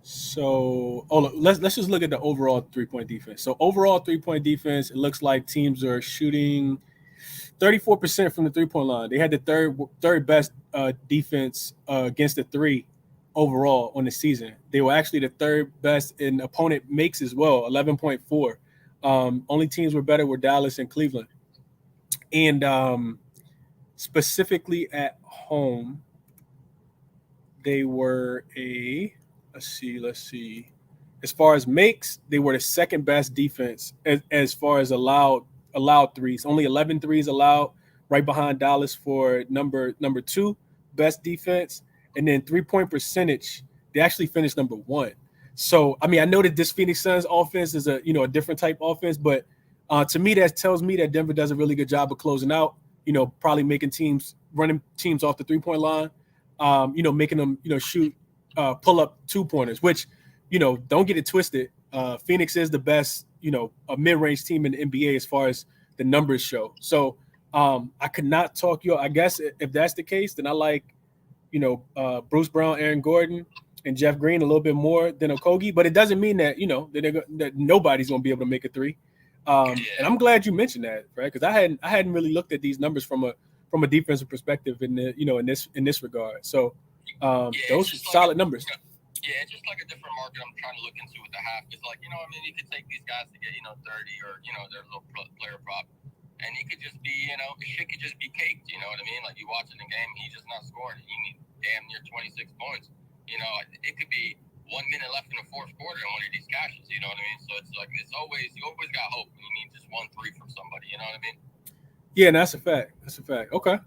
A: So, let's just look at the overall 3-point defense. So, overall 3-point defense, it looks like teams are shooting 34% from the 3-point line. They had the third best defense against the 3 overall on the season. They were actually the third best in opponent makes as well, 11.4. Only teams were better were Dallas and Cleveland. And specifically at home, they were let's see. As far as makes, they were the second best defense as far as allowed threes. Only 11 threes allowed, right behind Dallas for number 2 best defense. And then 3-point percentage, they actually finished number 1. So, I know that this Phoenix Suns offense is a different type offense, but to me, that tells me that Denver does a really good job of closing out. probably running teams off the 3-point line, making them, shoot, pull up 2-pointers, which, don't get it twisted. Phoenix is the best, a mid-range team in the NBA as far as the numbers show. So I could not talk you. I guess if that's the case, then I like, Bruce Brown, Aaron Gordon, and Jeff Green a little bit more than Okogie. But it doesn't mean that, that nobody's going to be able to make a three. And I'm glad you mentioned that, right? Because I hadn't really looked at these numbers from a defensive perspective in the in this regard. So those are solid numbers.
B: Yeah, it's just like a different market I'm trying to look into with the half. It's like, you could take these guys to get, 30 or, their little player prop. And he could just be, shit could just be caked, you know what I mean? Like, you watching the game, he's just not scoring. You need damn near 26 points. It could be 1 minute left in the fourth quarter in one of these cashes, you know what I mean? So it's like, you always got hope. You need just 1-3 from somebody, you know what I mean?
A: Yeah, and that's a fact. Okay.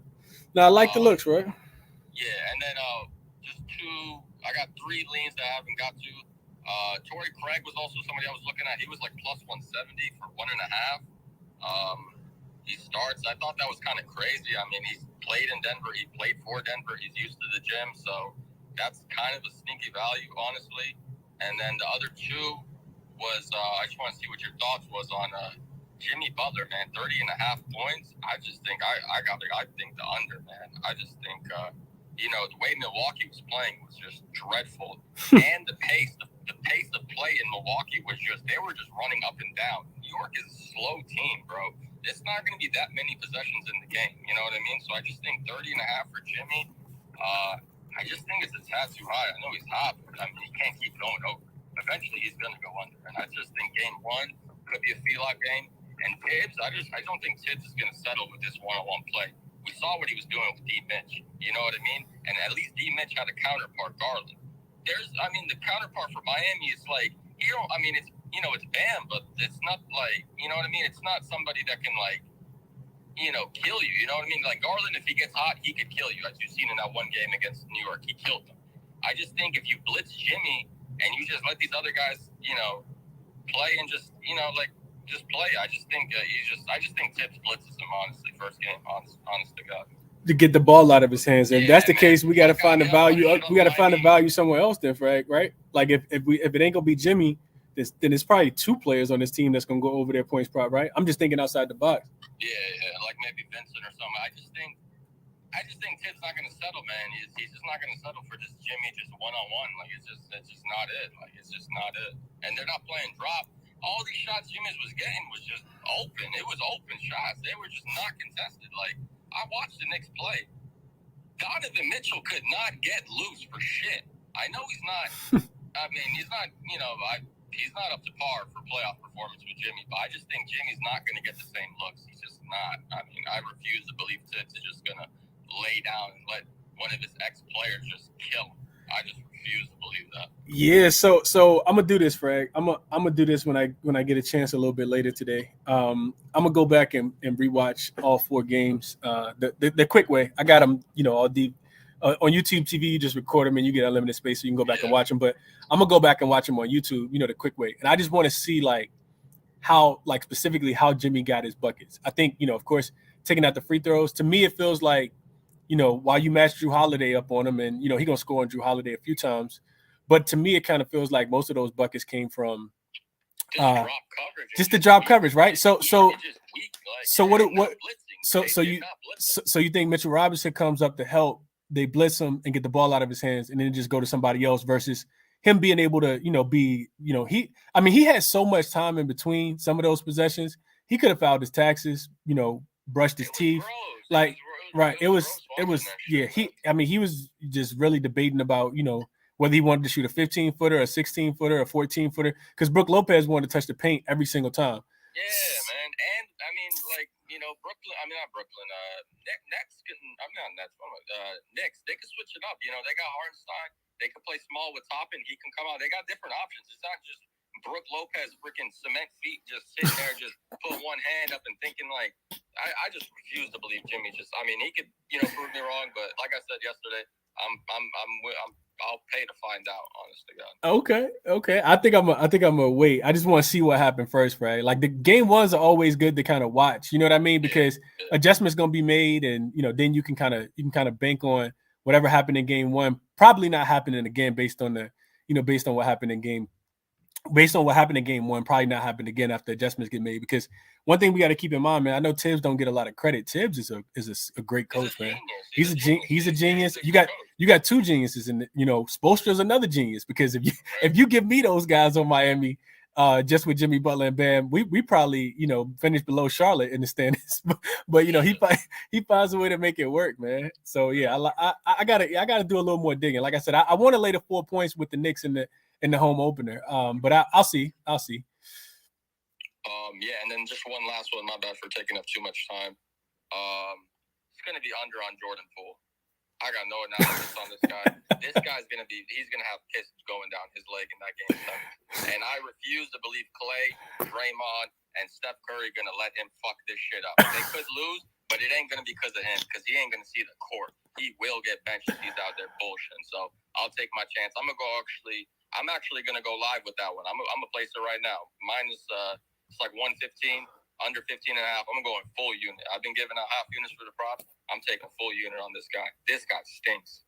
A: Now, I like the looks, right?
B: Yeah, and then I got 3 leans that I haven't got to. Torrey Craig was also somebody I was looking at. He was like plus 170 for 1.5. He starts. I thought that was kind of crazy. I mean, he's played in Denver. He played for Denver. He's used to the gym. So that's kind of a sneaky value, honestly. And then the other 2 was, I just want to see what your thoughts was on Jimmy Butler, man. 30.5 points. I just think I think the under, man. I just think, the way Milwaukee was playing was just dreadful. And the pace of play in Milwaukee was they were just running up and down. New York is a slow team, bro. It's not going to be that many possessions in the game. You know what I mean? So I just think 30.5 for Jimmy. I just think it's a tad too high. I know he's hot, but I mean, he can't keep going over. Eventually, he's going to go under. And I just think game 1 could be a feel-out game. And Tibbs, I don't think Tibbs is going to settle with this one-on-one play. We saw what he was doing with D. Mitch. You know what I mean? And at least D. Mitch had a counterpart, Garland. The counterpart for Miami is like, it's Bam, but it's not like, you know what I mean? It's not somebody that can, like, kill you. You know what I mean? Like, Garland, if he gets hot, he could kill you. As you've seen in that one game against New York, he killed them. I just think if you blitz Jimmy and you just let these other guys, play and just play. I just think Tibbs blitzes him, honestly, first game, honest to God.
A: To get the ball out of his hands. If that's the case, we got to find the value. We got to find the value somewhere else, then, right? Like if it ain't gonna be Jimmy, then it's probably 2 players on this team that's gonna go over their points prop, right? I'm just thinking outside the box.
B: Yeah, like maybe Vincent or something. I just think Tibbs not gonna settle, man. He's just not gonna settle for just Jimmy, just one-on-one. Like it's just not it. Like it's just not it. And they're not playing drop. All these shots Jimmy was getting was just open. It was open shots. They were just not contested. Like, I watched the Knicks play. Donovan Mitchell could not get loose for shit. I know he's not. He's not. He's not up to par for playoff performance with Jimmy. But I just think Jimmy's not going to get the same looks. He's just not. I refuse to believe Tibbs is just going to lay down and let one of his ex-players just kill him. I just refuse to believe that.
A: Yeah, so I'm gonna do this, Frank. I'm gonna do this when I get a chance a little bit later today. I'm gonna go back and rewatch all 4 games. The quick way. I got them, all deep on YouTube TV. You just record them and you get unlimited space, so you can go back and watch them. But I'm gonna go back and watch them on YouTube. The quick way. And I just want to see how specifically how Jimmy got his buckets. I think of course taking out the free throws. To me, it feels like. While you match Drew Holiday up on him, and he's gonna score on Drew Holiday a few times, but to me it kind of feels like most of those buckets came from just the drop coverage, right? So you think Mitchell Robinson comes up to help, they blitz him and get the ball out of his hands, and then just go to somebody else versus him being able to he had so much time in between some of those possessions. He could have filed his taxes, brushed his teeth, Right. It was he was just really debating about, whether he wanted to shoot a 15-footer, a 16-footer, a 14-footer, because Brook Lopez wanted to touch the paint every single time.
B: Yeah, man. And Brooklyn, not Brooklyn, Knicks, they can switch it up. They got Hartenstein. They can play small with Toppin. He can come out. They got different options. It's not just Brook Lopez freaking cement feet just sitting there, just put one hand up and thinking like, I just refuse to believe Jimmy. He could, prove me wrong, but like I said yesterday, I'm I'll pay to find out. Honest to God.
A: Okay. I think I'm gonna wait. I just want to see what happened first, right? Like the game ones are always good to kind of watch. You know what I mean? Because adjustments gonna be made, and then you can kind of bank on whatever happened in game one. Probably not happening again based on what happened in game. Based on what happened in game one, probably not happen again after adjustments get made. Because one thing we got to keep in mind, man, I know Tibbs don't get a lot of credit. Tibbs is a great coach, man. He's a genius. You got two geniuses, and Spoelstra's another genius. Because if you give me those guys on Miami, just with Jimmy Butler and Bam, we probably finish below Charlotte in the standings. But he finds a way to make it work, man. So yeah, I gotta do a little more digging. Like I said, I want to lay the 4 points with the Knicks in the home opener. But I'll see.
B: Yeah, and then just one last one. My bad for taking up too much time. It's gonna be under on Jordan Poole. I got no analysis on this guy. This guy's he's gonna have piss going down his leg in that game 7. And I refuse to believe Clay, Draymond, and Steph Curry gonna let him fuck this shit up. They could lose, but it ain't gonna be because of him, because he ain't gonna see the court. He will get benched if he's out there bullshitting. So I'll take my chance. I'm actually gonna go live with that one. I'm gonna place it right now. Mine is it's like 115, under 15 and a half. I'm going full unit. I've been giving out half units for the props. I'm taking full unit on this guy. This guy stinks.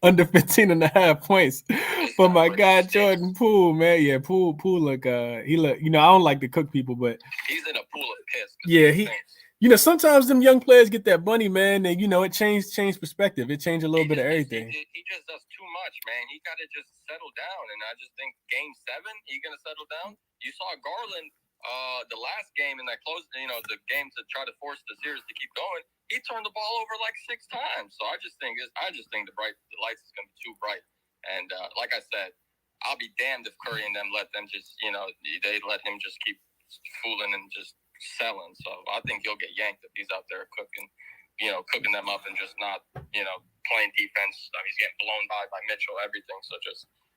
A: Under 15 and a half points for my guy Jordan Poole, man. Yeah, Poole look he look, I don't like to cook people, but
B: he's in a pool of piss.
A: Yeah, sometimes them young players get that money, man, and it changed perspective. It changed a little bit of everything.
B: He just does too much, man. He got to just settle down, and I just think game 7, he's gonna settle down. You saw Garland the last game in that close, the game to try to force the series to keep going. He turned the ball over like 6 times. So I just think the lights is gonna be too bright. And like I said, I'll be damned if Curry and them let them just they let him just keep fooling and just selling. So I think he'll get yanked if he's out there cooking them up and just not playing defense. He's getting blown by Mitchell, everything. So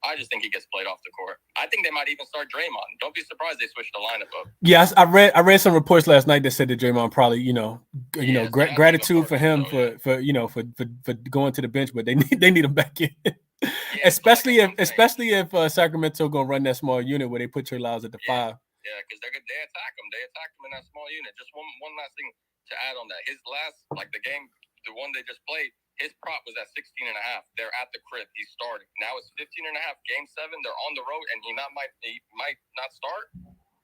B: I just think he gets played off the court. I think they might even start Draymond. Don't be surprised they switch the lineup up.
A: Yes, I read some reports last night that said that Draymond probably, gratitude for him for going to the bench, but they need him back in. Yeah, especially if Sacramento gonna run that small unit where they put Trey Lyles at the 5.
B: Yeah, because they attack him. They attacked him in that small unit. Just one last thing to add on that. His last, the game, the one they just played, his prop was at 16 and a half. They're at the crib. He's starting. Now it's 15 and a half. Game 7, they're on the road, and he might not start.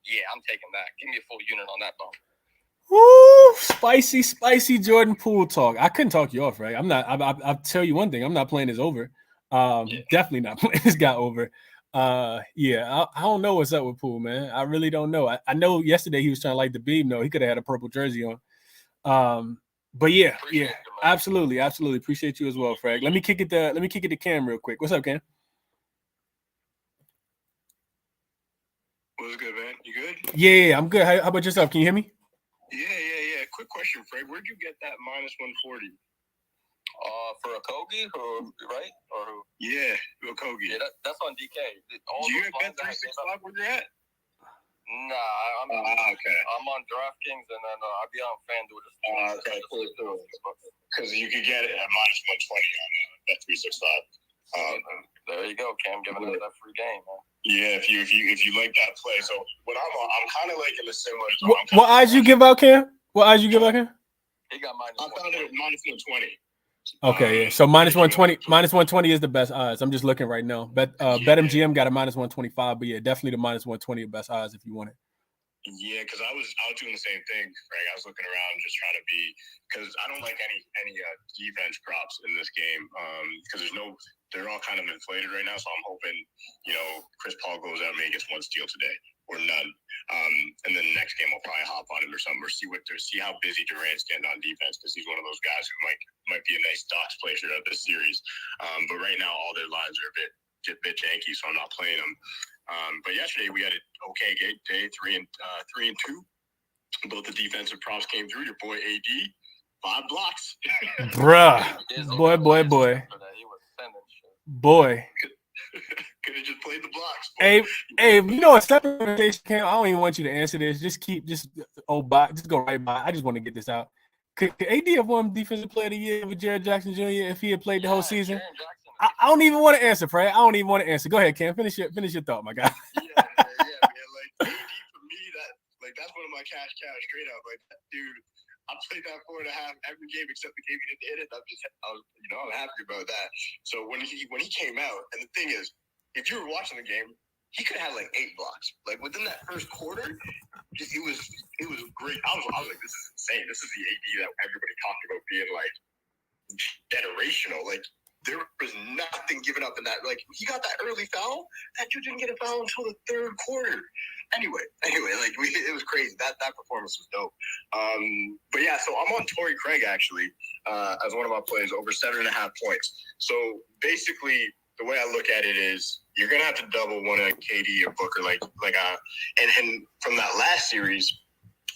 B: Yeah, I'm taking that. Give me a full unit on that bump.
A: Woo! Spicy Jordan Poole talk. I couldn't talk you off, right? I'm not. I'll tell you one thing. I'm not playing this over. Definitely not playing this guy over. I don't know what's up with Poole, man. I really don't know. I know yesterday he was trying to light the beam. No, he could have had a purple jersey on. But yeah, absolutely. Appreciate you as well, Frag. Let me kick it to Cam real quick. What's up, Cam?
C: What's good, man? You good?
A: Yeah, I'm good. How about yourself? Can you hear me?
C: Yeah. Quick question, Frag. Where'd you get that -140?
B: For Okogie, right? Or who?
C: Yeah, Okogie.
B: Yeah, that's on DK.
C: Do you have Bet365 where you're at?
B: Nah, I'm
C: okay.
B: I'm on DraftKings, and then I'll be on FanDuel.
C: Okay, cool. Because you could get it at -120 on Bet365.
B: There you go, Cam, giving us that free game, man.
C: Yeah, if you like that play. So what I'm kind of like in the similar.
A: What odds you give out, Cam? What odds you give out, Cam?
B: He got -120.
C: I found it at -120.
A: Okay, yeah. So -120 is the best odds. I'm just looking right now. BetMGM got a -125, but yeah, definitely the -120 are best odds if you want it.
C: Yeah, because I was doing the same thing, Greg. I was looking around just trying to because I don't like any defense props in this game because they're all kind of inflated right now. So I'm hoping Chris Paul goes out and maybe gets one steal today or none, and then the next game I'll probably hop on him or something or see how busy Durant's getting on defense because he's one of those guys who might be a nice stocks play throughout this series. But right now all their lines are a bit janky, so I'm not playing them. But yesterday we had an okay day, 3 and 2. Both the defensive props came through. Your boy AD, 5 blocks.
A: Bruh. Boy.
C: Could have just played the blocks.
A: Boy. Hey, a separate conversation, Cam. I don't even want you to answer this. Just go right by. I just want to get this out. Could AD have won Defensive Player of the Year with Jared Jackson Jr. if he had played the whole season?
B: Jared Jackson
A: I don't even want to answer, Fred. I don't even want to answer. Go ahead, Cam. Finish your thought, my guy.
C: Yeah, man. Like AD for me, that's one of my cash cows straight up. Like, dude, I played that 4.5 every game except the game he didn't hit it. I'm happy about that. So when he came out, and the thing is, if you were watching the game, he could have had like 8 blocks. Like within that first quarter, it was great. I was like, this is insane. This is the AD that everybody talked about being like generational. Like there was nothing given up in that. Like he got that early foul. That dude didn't get a foul until the third quarter. Anyway, like it was crazy. That performance was dope. But yeah, so I'm on Torrey Craig actually as one of my plays over 7.5 points. So basically, the way I look at it is you're gonna have to double one of KD or Booker, and from that last series,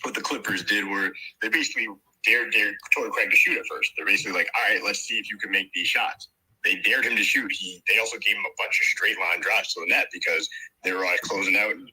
C: what the Clippers did were they basically dared Torrey Craig to shoot at first. They're basically like, all right, let's see if you can make these shots. They dared him to shoot. They also gave him a bunch of straight line drives to the net because they were closing out and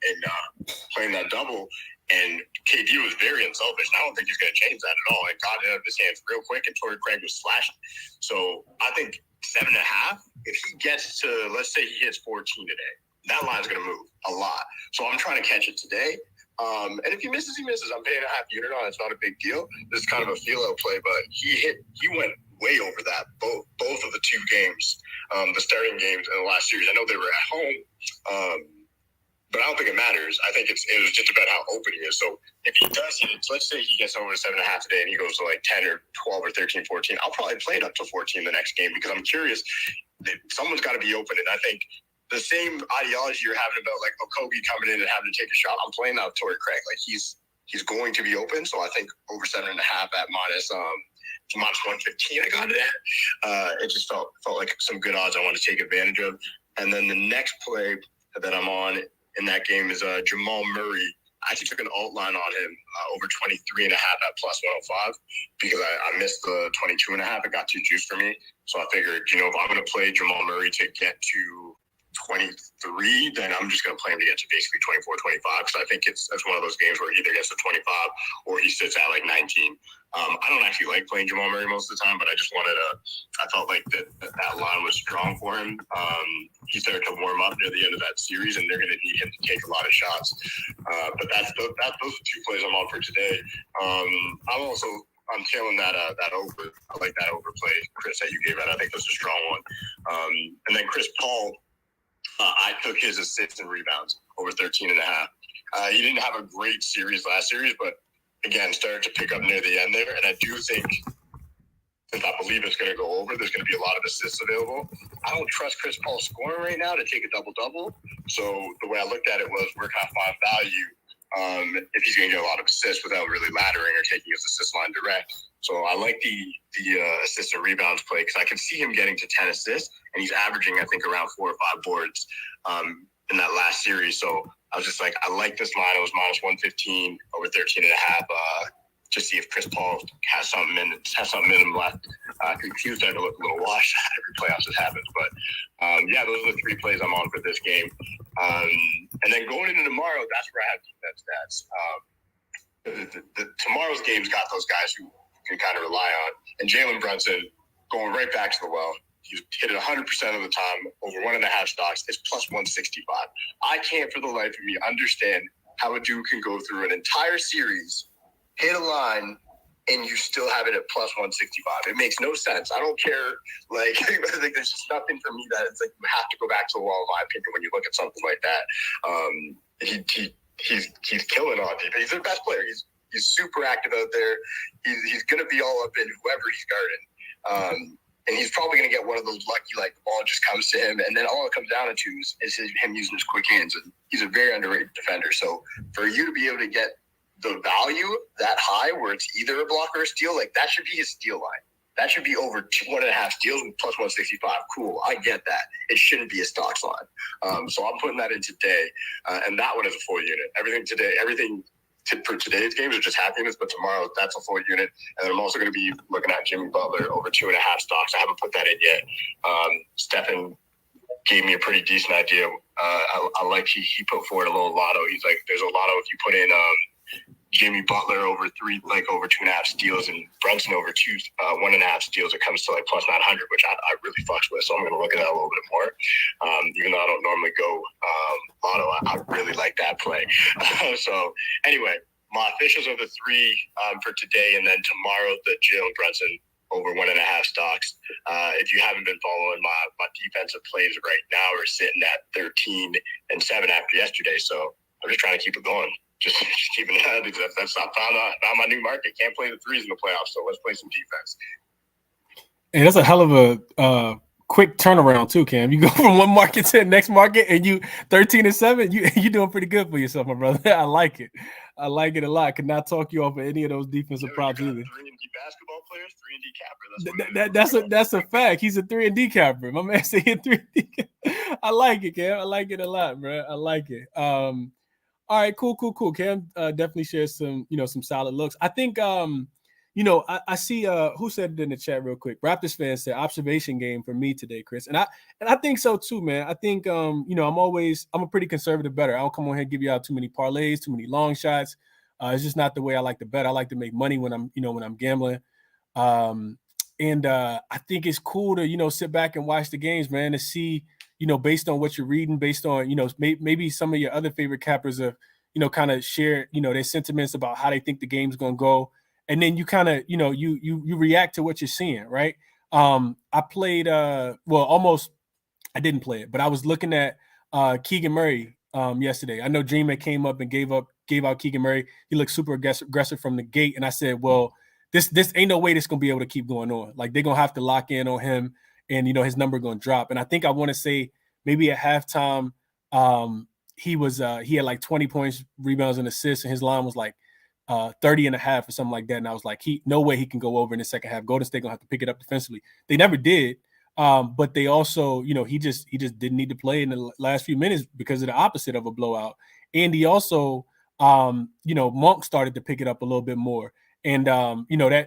C: playing that double. And KD was very unselfish. And I don't think he's going to change that at all. It got it out of his hands real quick, and Torrey Craig was slashing. So I think 7.5. If he gets to, let's say he hits 14 today, that line's going to move a lot. So I'm trying to catch it today. And if he misses, he misses. I'm paying a half unit on it. It's not a big deal. This is kind of a feel-out play, but he went way over that both of the 2 games, the starting games in the last series. I know they were at home, but I don't think it matters. I think it was just about how open he is. So if he does hit, let's say he gets over to 7.5 today and he goes to like 10 or 12 or 13, 14, I'll probably play it up to 14 the next game because I'm curious. Someone's got to be open, and I think the same ideology you're having about like Okogie coming in and having to take a shot, I'm playing out Torrey Craig. Like he's going to be open. So I think over 7.5 at minus 115, I got it at. It just felt like some good odds I want to take advantage of. And then the next play that I'm on in that game is Jamal Murray. I actually took an alt line on him over 23.5 at plus 105 because I missed the 22.5. It got too juiced for me. So I figured, if I'm going to play Jamal Murray to get to 23, then I'm just going to play him to get to basically 24, 25 because I think it's one of those games where he either gets to 25 or he sits at like 19. I don't actually like playing Jamal Murray most of the time, but I just I felt like that line was strong for him. He started to warm up near the end of that series, and they're going to need him to take a lot of shots. But those are 2 plays I'm on for today. I'm tailing that over. I like that overplay, Chris, that you gave out. I think that's a strong one. And then Chris Paul, I took his assists and rebounds over 13.5. He didn't have a great series last series, but again, started to pick up near the end there. And I do think, since I believe it's going to go over, there's going to be a lot of assists available. I don't trust Chris Paul scoring right now to take a double-double. So the way I looked at it was, where can I find value if he's going to get a lot of assists without really laddering or taking his assist line direct? So I like the assists and rebounds play because I can see him getting to 10 assists, and he's averaging, I think, around 4 or 5 boards in that last series. So I was just like, I like this line. It was minus 115 over 13.5. Just see if Chris Paul has something in him left. He was starting to look a little washed. Every playoffs this happens, but yeah, those are the 3 plays I'm on for this game. And then going into tomorrow, that's where I have defense stats. Tomorrow's game's got those guys who can kind of rely on, and Jalen Brunson going right back to the well. He's hit it 100% of the time, over 1.5 stocks. It's plus 165. I can't for the life of me understand how a dude can go through an entire series, hit a line, and you still have it at plus 165. It makes no sense. I don't care. Like, there's just nothing for me that it's like you have to go back to the wall, in my opinion, when you look at something like that. He's killing on defense. He's their best player. He's super active out there. He's going to be all up in whoever he's guarding. And he's probably going to get one of those lucky, like the ball just comes to him. And then all it comes down to is him using his quick hands. And he's a very underrated defender. So for you to be able to get the value that high where it's either a block or a steal, like that should be his steal line. That should be over 1.5 steals with plus 165. Cool. I get that. It shouldn't be a stocks line. So I'm putting that in today. And that one is a full unit. Everything for today's games are just happiness, but tomorrow that's a full unit. And then I'm also going to be looking at Jimmy Butler over 2.5 stocks. I haven't put that in yet. Stephen gave me a pretty decent idea. I like he put forward a little lotto. He's like, there's a lotto if you put in Jimmy Butler over 2.5 steals, and Brunson over 1.5 steals. It comes to like plus 900, which I really fucks with. So I'm gonna look at that a little bit more. Even though I don't normally go lotto, I really like that play. So anyway, my officials are the 3 for today, and then tomorrow the Jalen Brunson over 1.5 stocks. If you haven't been following my defensive plays right now, we're sitting at 13-7 after yesterday. So I'm just trying to keep it going. Just keeping it. That's I found my new market. Can't play the threes in the playoffs, so let's play some defense.
A: And that's a hell of a quick turnaround too, Cam. You go from one market to the next market, and you 13-7. You doing pretty good for yourself, my brother. I like it. I like it a lot. Could not talk you off of any of those defensive props either.
C: 3-and-D basketball players, 3-and-D capper.
A: That's a fact. He's a 3-and-D capper. My man said he's 3-and-D. I like it, Cam. I like it a lot, bro. I like it. All right, cool. Cam definitely shares some solid looks. I think, I see who said it in the chat real quick. Raptors fans said observation game for me today, Chris, and I think so too, man. I think I'm a pretty conservative bettor. I don't come on here and give you out too many parlays, too many long shots. It's just not the way I like to bet. I like to make money when I'm gambling. And I think it's cool to sit back and watch the games, man, to see. Based on what you're reading, based on, maybe some of your other favorite cappers have, kind of share, their sentiments about how they think the game's going to go. And then you kind of, you react to what you're seeing, right? I played, I didn't play it, but I was looking at Keegan Murray yesterday. I know Dream had came up and gave out Keegan Murray. He looked super aggressive from the gate. And I said, well, this ain't no way this going to be able to keep going on. Like, they're going to have to lock in on him. And, his number going to drop. And I think I want to say maybe at halftime, he had like 20 points, rebounds, and assists. And his line was like 30.5 or something like that. And I was like, no way he can go over in the second half. Golden State going to have to pick it up defensively. They never did. But they also, he just didn't need to play in the last few minutes because of the opposite of a blowout. And he also, Monk started to pick it up a little bit more. And,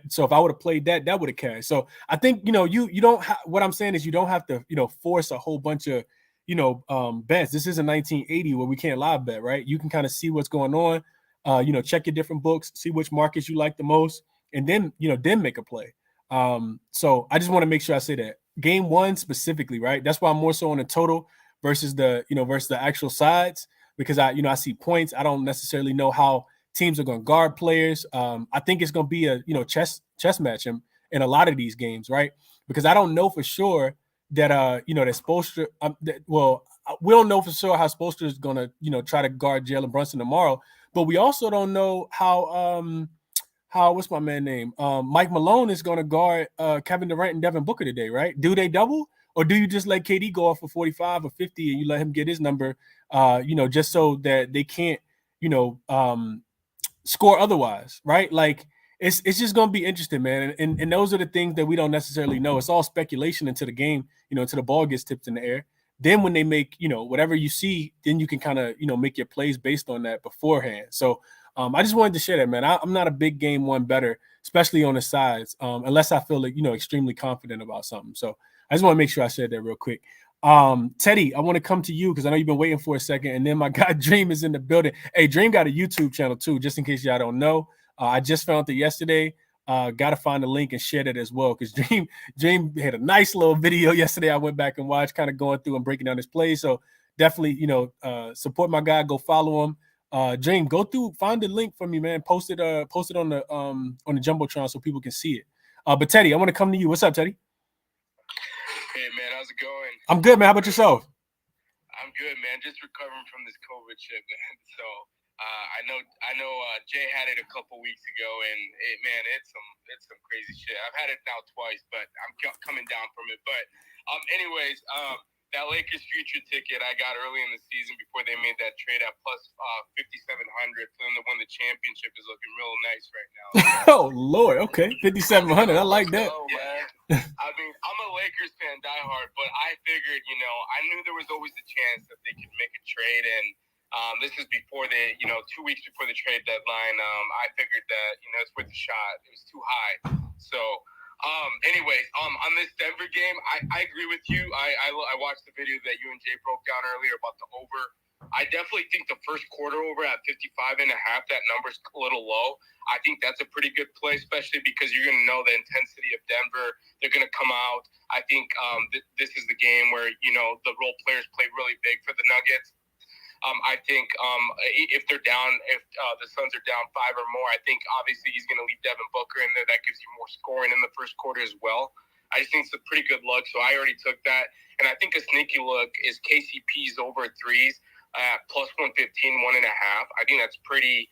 A: so if I would have played that would have carried. So I think, you don't what I'm saying is you don't have to, force a whole bunch of, bets. This isn't 1980 where we can't live bet, right? You can kind of see what's going on, check your different books, see which markets you like the most, and then, then make a play. So I just want to make sure I say that. Game 1 specifically, right? That's why I'm more so on the total versus the actual sides, because I see points. I don't necessarily know how teams are going to guard players. I think it's going to be a chess match in a lot of these games, right? Because I don't know for sure that that Spoelstra. We don't know for sure how Spoelstra is going to try to guard Jalen Brunson tomorrow, but we also don't know how what's my man name Mike Malone is going to guard Kevin Durant and Devin Booker today, right? Do they double, or do you just let KD go off for 45 or 50 and you let him get his number, just so that they can't score otherwise, right? Like it's just gonna be interesting, man. And those are the things that we don't necessarily know. It's all speculation until the game, until the ball gets tipped in the air. Then when they make, whatever you see, then you can kind of, make your plays based on that beforehand. So I just wanted to share that, man. I'm not a big game 1 bettor, especially on the sides, unless I feel like, extremely confident about something. So I just want to make sure I said that real quick. Teddy, I want to come to you because I know you've been waiting for a second, and then my guy Dream is in the building. Hey, Dream got a YouTube channel too, just in case y'all don't know. I just found it yesterday. Got to find the link and share that as well, because Dream had a nice little video yesterday. I went back and watched, kind of going through and breaking down his plays. So definitely, support my guy. Go follow him. Dream, go through, find the link for me, man. Post it on the Jumbotron so people can see it. But Teddy, I want to come to you. What's up, Teddy?
D: Hey, man, how's it going?
A: I'm good, man. How about yourself?
D: I'm good, man. Just recovering from this COVID shit, man. So I know Jay had it a couple weeks ago, and it's some crazy shit. I've had it now twice, but I'm coming down from it. But anyways, that Lakers future ticket I got early in the season before they made that trade at plus 5,700 for them to win the championship is looking real nice right now.
A: Oh Lord, okay, 5,700. I like that.
D: Yeah. I mean, I'm a Lakers fan, diehard, but I figured, I knew there was always a chance that they could make a trade, and this is before 2 weeks before the trade deadline. I figured that it's worth a shot. It was too high, so. Anyways, on this Denver game, I agree with you. I watched the video that you and Jay broke down earlier about the over I definitely think the first quarter over at 55.5, that number's a little low. I think that's a pretty good play, especially because you're going to know the intensity of Denver. They're going to come out. I think this is the game where, the role players play really big for the Nuggets. I think if they're down, if the Suns are down 5 or more, I think obviously he's going to leave Devin Booker in there. That gives you more scoring in the first quarter as well. I just think it's a pretty good look, so I already took that. And I think a sneaky look is KCP's over threes at plus 115, 1.5. I think it's a pretty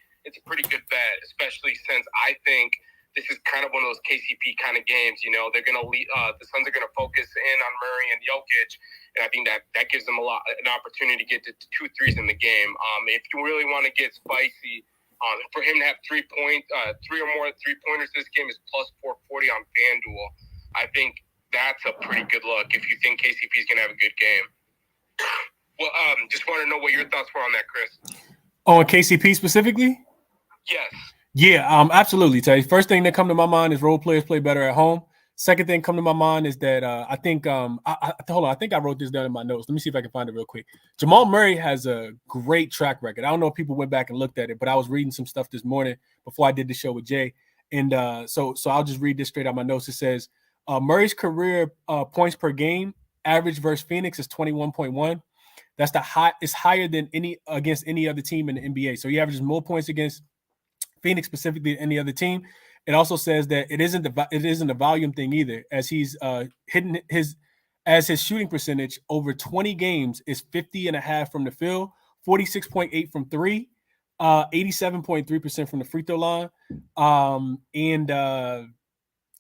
D: good bet, especially since I think this is kind of one of those KCP kind of games. They're going to lead, the Suns are going to focus in on Murray and Jokic, and I think that gives them an opportunity to get to 2 threes in the game. If you really want to get spicy, for him to have 3 or more 3-pointers this game is plus 440 on FanDuel. I think that's a pretty good look if you think KCP is going to have a good game. Well, just want to know what your thoughts were on that, Chris.
A: On KCP specifically?
D: Yes.
A: Yeah, absolutely, Tay. First thing that come to my mind is role players play better at home. Second thing come to my mind is that I think hold on, I think I wrote this down in my notes. Let me see if I can find it real quick. Jamal Murray has a great track record. I don't know if people went back and looked at it, but I was reading some stuff this morning before I did the show with Jay. And so I'll just read this straight out my notes. It says Murray's career points per game average versus Phoenix is 21.1. That's it's higher than against any other team in the NBA. So he averages more points against Phoenix specifically than any other team. It also says that it isn't a volume thing either, as he's hitting his shooting percentage over 20 games is 50.5 from the field, 46.8 from 3, 87.3% from the free throw line, and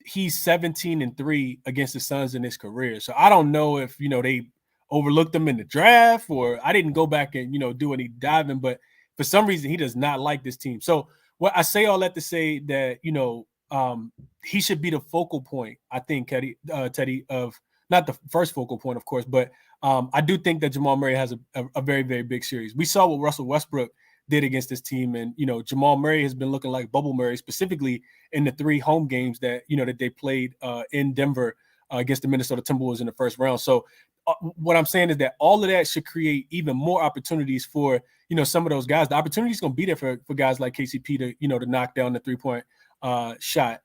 A: he's 17-3 against the Suns in his career. So I don't know if they overlooked him in the draft, or I didn't go back and do any diving, but for some reason he does not like this team. So what I say all that to say that he should be the focal point, I think, Teddy, of not the first focal point, of course, but I do think that Jamal Murray has a very, very big series. We saw what Russell Westbrook did against this team, and Jamal Murray has been looking like Bubble Murray, specifically in the 3 home games that that they played in Denver against the Minnesota Timberwolves in the first round. So what I'm saying is that all of that should create even more opportunities for some of those guys. The opportunity is going to be there for guys like KCP to to knock down the 3-point shot,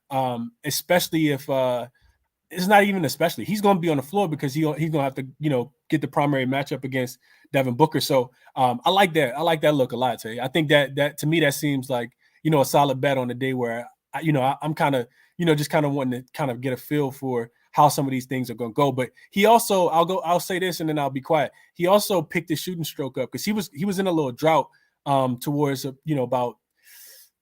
A: especially if it's not even especially. He's going to be on the floor because he's going to have to get the primary matchup against Devin Booker. So I like that. I like that look a lot, Tay. I think that to me that seems like a solid bet on the day where I'm kind of just kind of wanting to kind of get a feel for how some of these things are going to go. But he also, I'll say this and then I'll be quiet. He also picked his shooting stroke up because he was in a little drought towards about,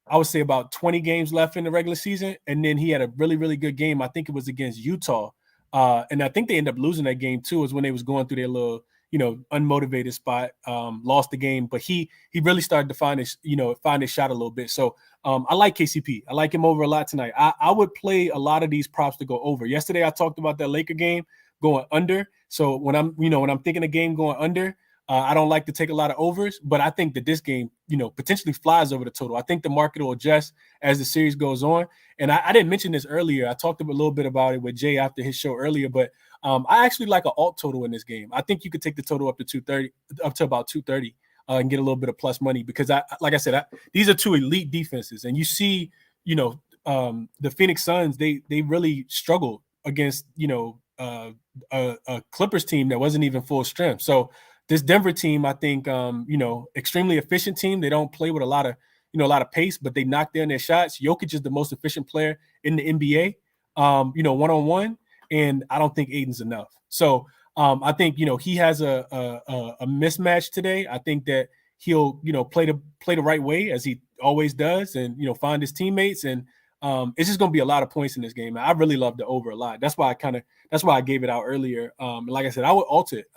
A: I would say, about 20 games left in the regular season. And then he had a really, really good game. I think it was against Utah. And I think they ended up losing that game too, is when they was going through their little, unmotivated spot, lost the game. But he really started to find his shot a little bit. So I like KCP. I like him over a lot tonight. I would play a lot of these props to go over. Yesterday I talked about that Laker game going under. So when I'm thinking a game going under, I don't like to take a lot of overs, but I think that this game, potentially flies over the total. I think the market will adjust as the series goes on. And I didn't mention this earlier. I talked a little bit about it with Jay after his show earlier, but I actually like an alt total in this game. I think you could take the total up to 230, up to about 230, and get a little bit of plus money because like I said, these are 2 elite defenses, and you see, the Phoenix Suns, they really struggled against, a Clippers team that wasn't even full strength. So this Denver team, I think, extremely efficient team. They don't play with a lot of pace, but they knock down their shots. Jokic is the most efficient player in the NBA, one-on-one, and I don't think Aiden's enough. So I think, he has a mismatch today. I think that he'll, play the right way as he always does and, find his teammates. And it's just going to be a lot of points in this game. I really love the over a lot. That's why I gave it out earlier. Like I said, I would alt it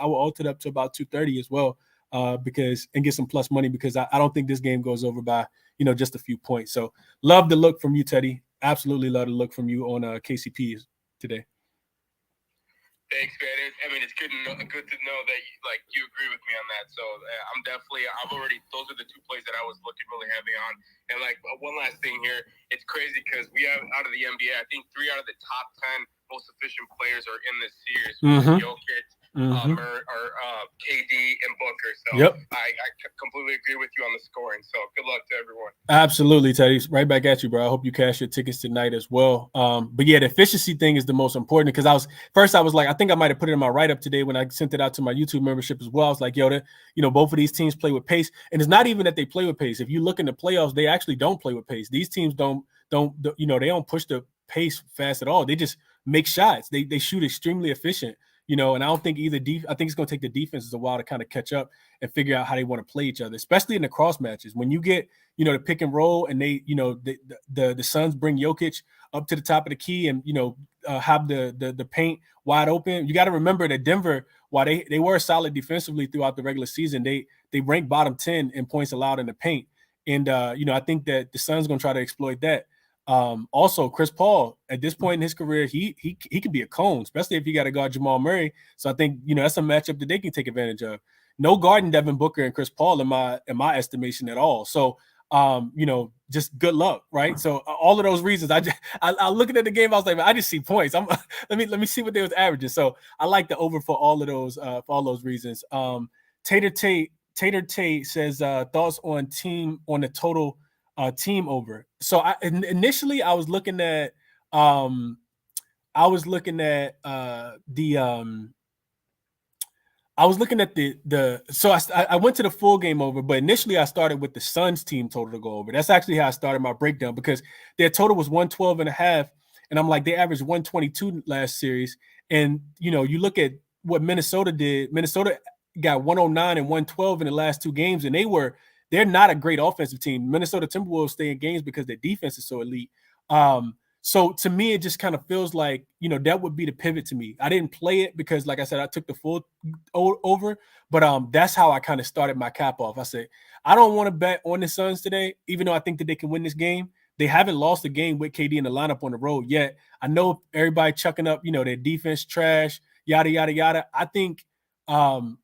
A: up to about 230 as well, and get some plus money because I don't think this game goes over by, just a few points. So love the look from you, Teddy. Absolutely love the look from you on KCP today.
D: Thanks, man. It's good to know that you agree with me on that. So those are the 2 plays that I was looking really heavy on. And one last thing here, it's crazy because we have out of the NBA, I think 3 out of the top 10 most efficient players are in this series.
A: Mm-hmm.
D: Jokic, KD and Booker. So
A: Yep.
D: I completely agree with you on the scoring. So good luck to everyone.
A: Absolutely, Teddy. Right back at you, bro. I hope you cash your tickets tonight as well. But yeah, the efficiency thing is the most important because I was like, I think I might have put it in my write-up today when I sent it out to my YouTube membership as well. I was like, yo, both of these teams play with pace. And it's not even that they play with pace. If you look in the playoffs, they actually don't play with pace. These teams don't they don't push the pace fast at all. They just make shots. They shoot extremely efficient. And I don't think I think it's going to take the defenses a while to kind of catch up and figure out how they want to play each other, especially in the cross matches. When you get, the pick and roll and they, the Suns bring Jokic up to the top of the key and, have the paint wide open. You got to remember that Denver, while they were solid defensively throughout the regular season, they ranked bottom 10 in points allowed in the paint. And, I think that the Suns going to try to exploit that. Also, Chris Paul, at this point in his career, he can be a cone, especially if you got to guard Jamal Murray. So I think, that's a matchup that they can take advantage of. No guarding Devin Booker and Chris Paul in my estimation at all. So, just good luck, right? So all of those reasons, I looking at the game, I was like, man, I just see points. Let me see what they was averaging. So I like the over for all of those for all those reasons. Tater Tate says thoughts on the total team over. So initially I was looking at so I went to the full game over, but initially I started with the Suns team total to go over. That's actually how I started my breakdown because their total was 112.5, and I'm like, they averaged 122 last series. And you look at what Minnesota did. Minnesota got 109 and 112 in the last two games, and they're not a great offensive team. Minnesota Timberwolves stay in games because their defense is so elite. So to me, it just kind of feels like, that would be the pivot to me. I didn't play it because, like I said, I took the full over, but that's how I kind of started my cap off. I said, I don't want to bet on the Suns today, even though I think that they can win this game. They haven't lost a game with KD in the lineup on the road yet. I know everybody chucking up, their defense trash, yada, yada, yada. I think some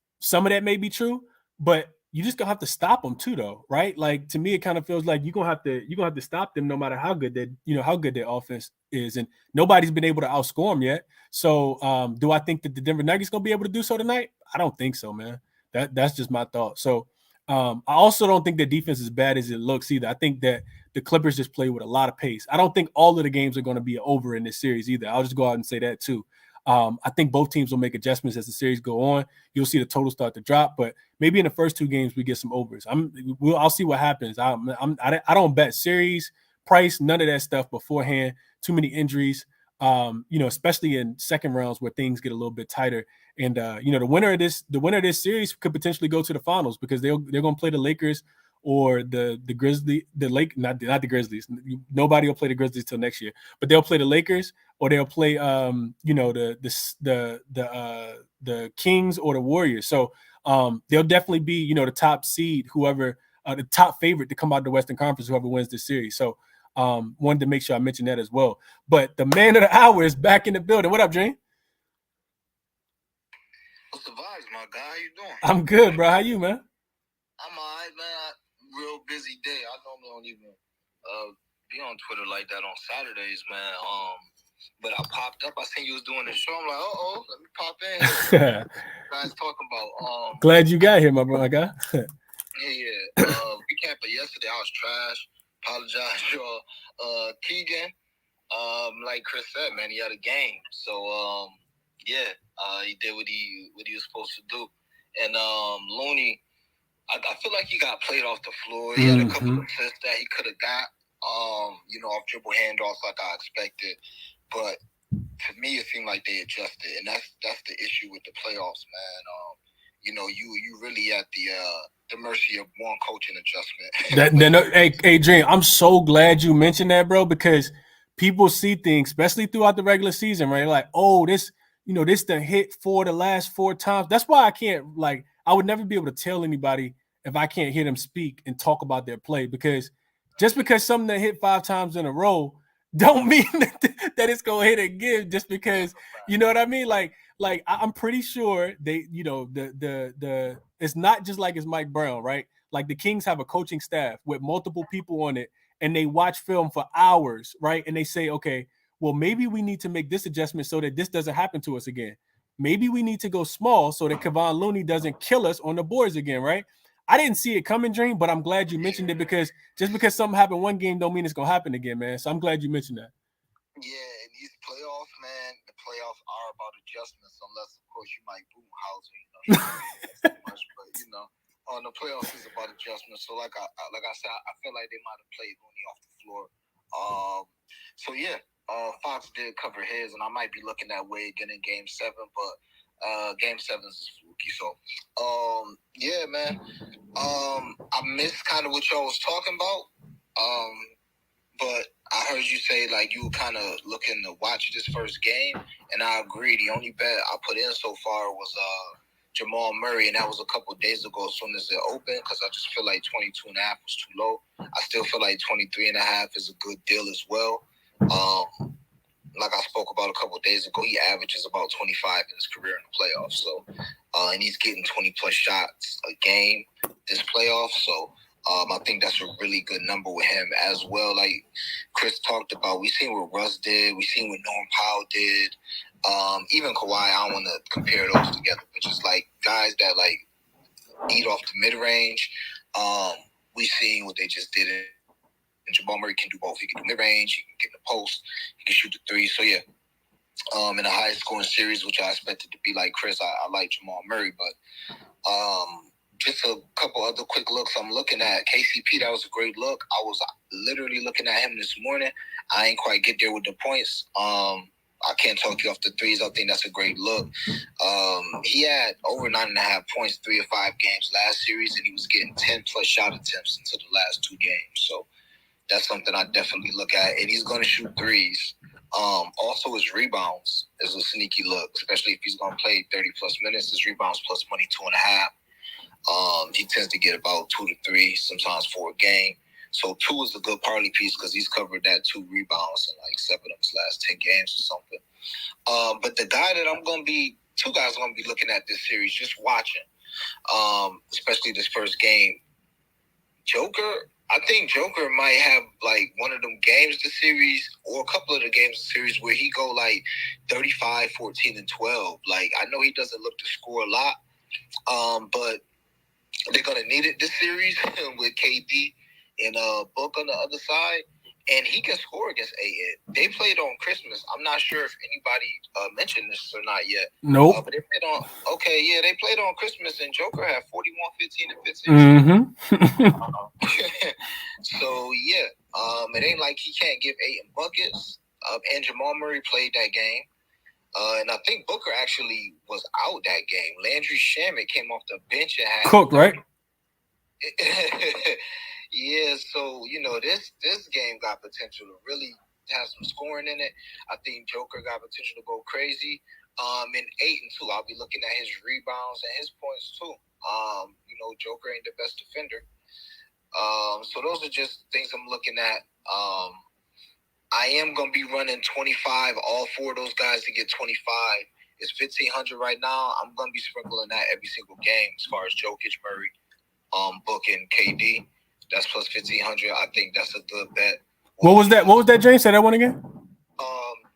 A: of that may be true, but you just gonna have to stop them too, though, right? Like, to me, it kind of feels like you're gonna have to stop them no matter how good their offense is, and nobody's been able to outscore them yet. So, do I think that the Denver Nuggets gonna be able to do so tonight? I don't think so, man. That's just my thought. So, I also don't think the defense is as bad as it looks either. I think that the Clippers just play with a lot of pace. I don't think all of the games are going to be over in this series either. I'll just go out and say that too. I think both teams will make adjustments as the series go on. You'll see the total start to drop, but maybe in the first two games we get some overs. I'll see what happens. I don't bet series, price, none of that stuff beforehand. Too many injuries, especially in second rounds where things get a little bit tighter. And the winner of this series could potentially go to the finals because they're going to play the Lakers or the Grizzlies, not the Grizzlies. Nobody will play the Grizzlies till next year, but they'll play the Lakers or they'll play the Kings or the Warriors. So they'll definitely be the top seed, whoever the top favorite to come out of the Western Conference, whoever wins this series. So wanted to make sure I mentioned that as well. But the man of the hour is back in the building. What up, Jane?
E: What's the vibes, my guy? How you doing?
A: I'm good, bro. How you, man?
E: I'm all right, man. Real busy day. I normally don't even be on Twitter like that on Saturdays, man. But I popped up. I seen you was doing the show. I'm like, let me pop in. Guys talking about.
A: Glad you got here, my guy.
E: Yeah. Recap of yesterday, I was trash. Apologize, y'all. Keegan, like Chris said, man, he had a game. So he did what he was supposed to do. And Looney, I feel like he got played off the floor. He had a couple of assists that he could have got, off dribble handoffs like I expected. But to me, it seemed like they adjusted, and that's the issue with the playoffs, man. You really at the mercy of one coaching adjustment.
A: Hey, Dream, I'm so glad you mentioned that, bro, because people see things, especially throughout the regular season, right? Like, oh, this done hit for the last 4 times. That's why I can't, I would never be able to tell anybody if I can't hear them speak and talk about their play, because just because something that hit 5 times in a row don't mean that it's going to hit again just because, you know what I mean? Like I'm pretty sure they, it's not just like it's Mike Brown, right? Like the Kings have a coaching staff with multiple people on it, and they watch film for hours, right? And they say, okay, well, maybe we need to make this adjustment so that this doesn't happen to us again. maybe we need to go small so that Kevon Looney doesn't kill us on the boards again, right? I didn't see it coming, Dream, but I'm glad you mentioned it because just because something happened one game don't mean it's gonna happen again, man. So I'm glad you mentioned that.
E: Yeah, and these playoffs, man, the playoffs are about adjustments, unless of course you might boom Hauser, too much, but on the playoffs is about adjustments. So like I said, I feel like they might have played Looney off the floor. So yeah, Fox did cover his, and I might be looking that way again in Game 7, but Game 7 is fluky. So yeah, man. I missed kind of what y'all was talking about. But I heard you say like you were kind of looking to watch this first game, and I agree. The only bet I put in so far was Jamal Murray, and that was a couple of days ago as soon as it opened, because I just feel like 22.5 was too low. I still feel like 23.5 is a good deal as well. Like I spoke about a couple of days ago, he averages about 25 in his career in the playoffs. So, and he's getting 20 plus shots a game this playoff. So, I think that's a really good number with him as well. Like Chris talked about, we seen what Russ did, we seen what Norm Powell did. Even Kawhi, I don't want to compare those together, but just like guys that like eat off the mid range. We seen what they just did. And Jamal Murray can do both. He can do mid range, he can get in the post, he can shoot the three. So yeah, in the highest scoring series, which I expected to be like Chris, I like Jamal Murray, but just a couple other quick looks I'm looking at. KCP, that was a great look. I was literally looking at him this morning. I ain't quite get there with the points. I can't talk you off the threes. I think that's a great look. He had over 9.5 points, 3 of 5 games last series, and he was getting 10 plus shot attempts into the last 2 games. So that's something I definitely look at. And he's going to shoot threes. Also, his rebounds is a sneaky look, especially if he's going to play 30 plus minutes. His rebounds plus money 2.5. He tends to get about 2 to 3, sometimes 4 a game. So 2 is a good parlay piece because he's covered that 2 rebounds in like 7 of his last 10 games or something. But the guy that I'm going to be, 2 guys I'm going to be looking at this series, just watching, especially this first game. Joker, I think Joker might have like one of them games this series or a couple of the games this series where he go like 35, 14, and 12. Like, I know he doesn't look to score a lot, but they're going to need it this series with KD and Book on the other side. And he can score against AN. They played on Christmas. I'm not sure if anybody mentioned this or not yet.
A: Nope.
E: But they played on, they played on Christmas, and Joker had 41, 15, and 15.
A: Mm-hmm.
E: So, yeah, it ain't like he can't give 8 in buckets. And Jamal Murray played that game. And I think Booker actually was out that game. Landry Shamet came off the bench and had
A: Cook, right?
E: Yeah, so this game got potential to really have some scoring in it. I think Joker got potential to go crazy. In 8 and 2, I'll be looking at his rebounds and his points too. Joker ain't the best defender. So those are just things I'm looking at. I am gonna be running 25. All 4 of those guys to get 25. It's 1,500 right now. I'm gonna be sprinkling that every single game as far as Jokic, Murray, Book, and KD. That's plus 1,500. I think that's a good bet.
A: What was that, James? Say that one again.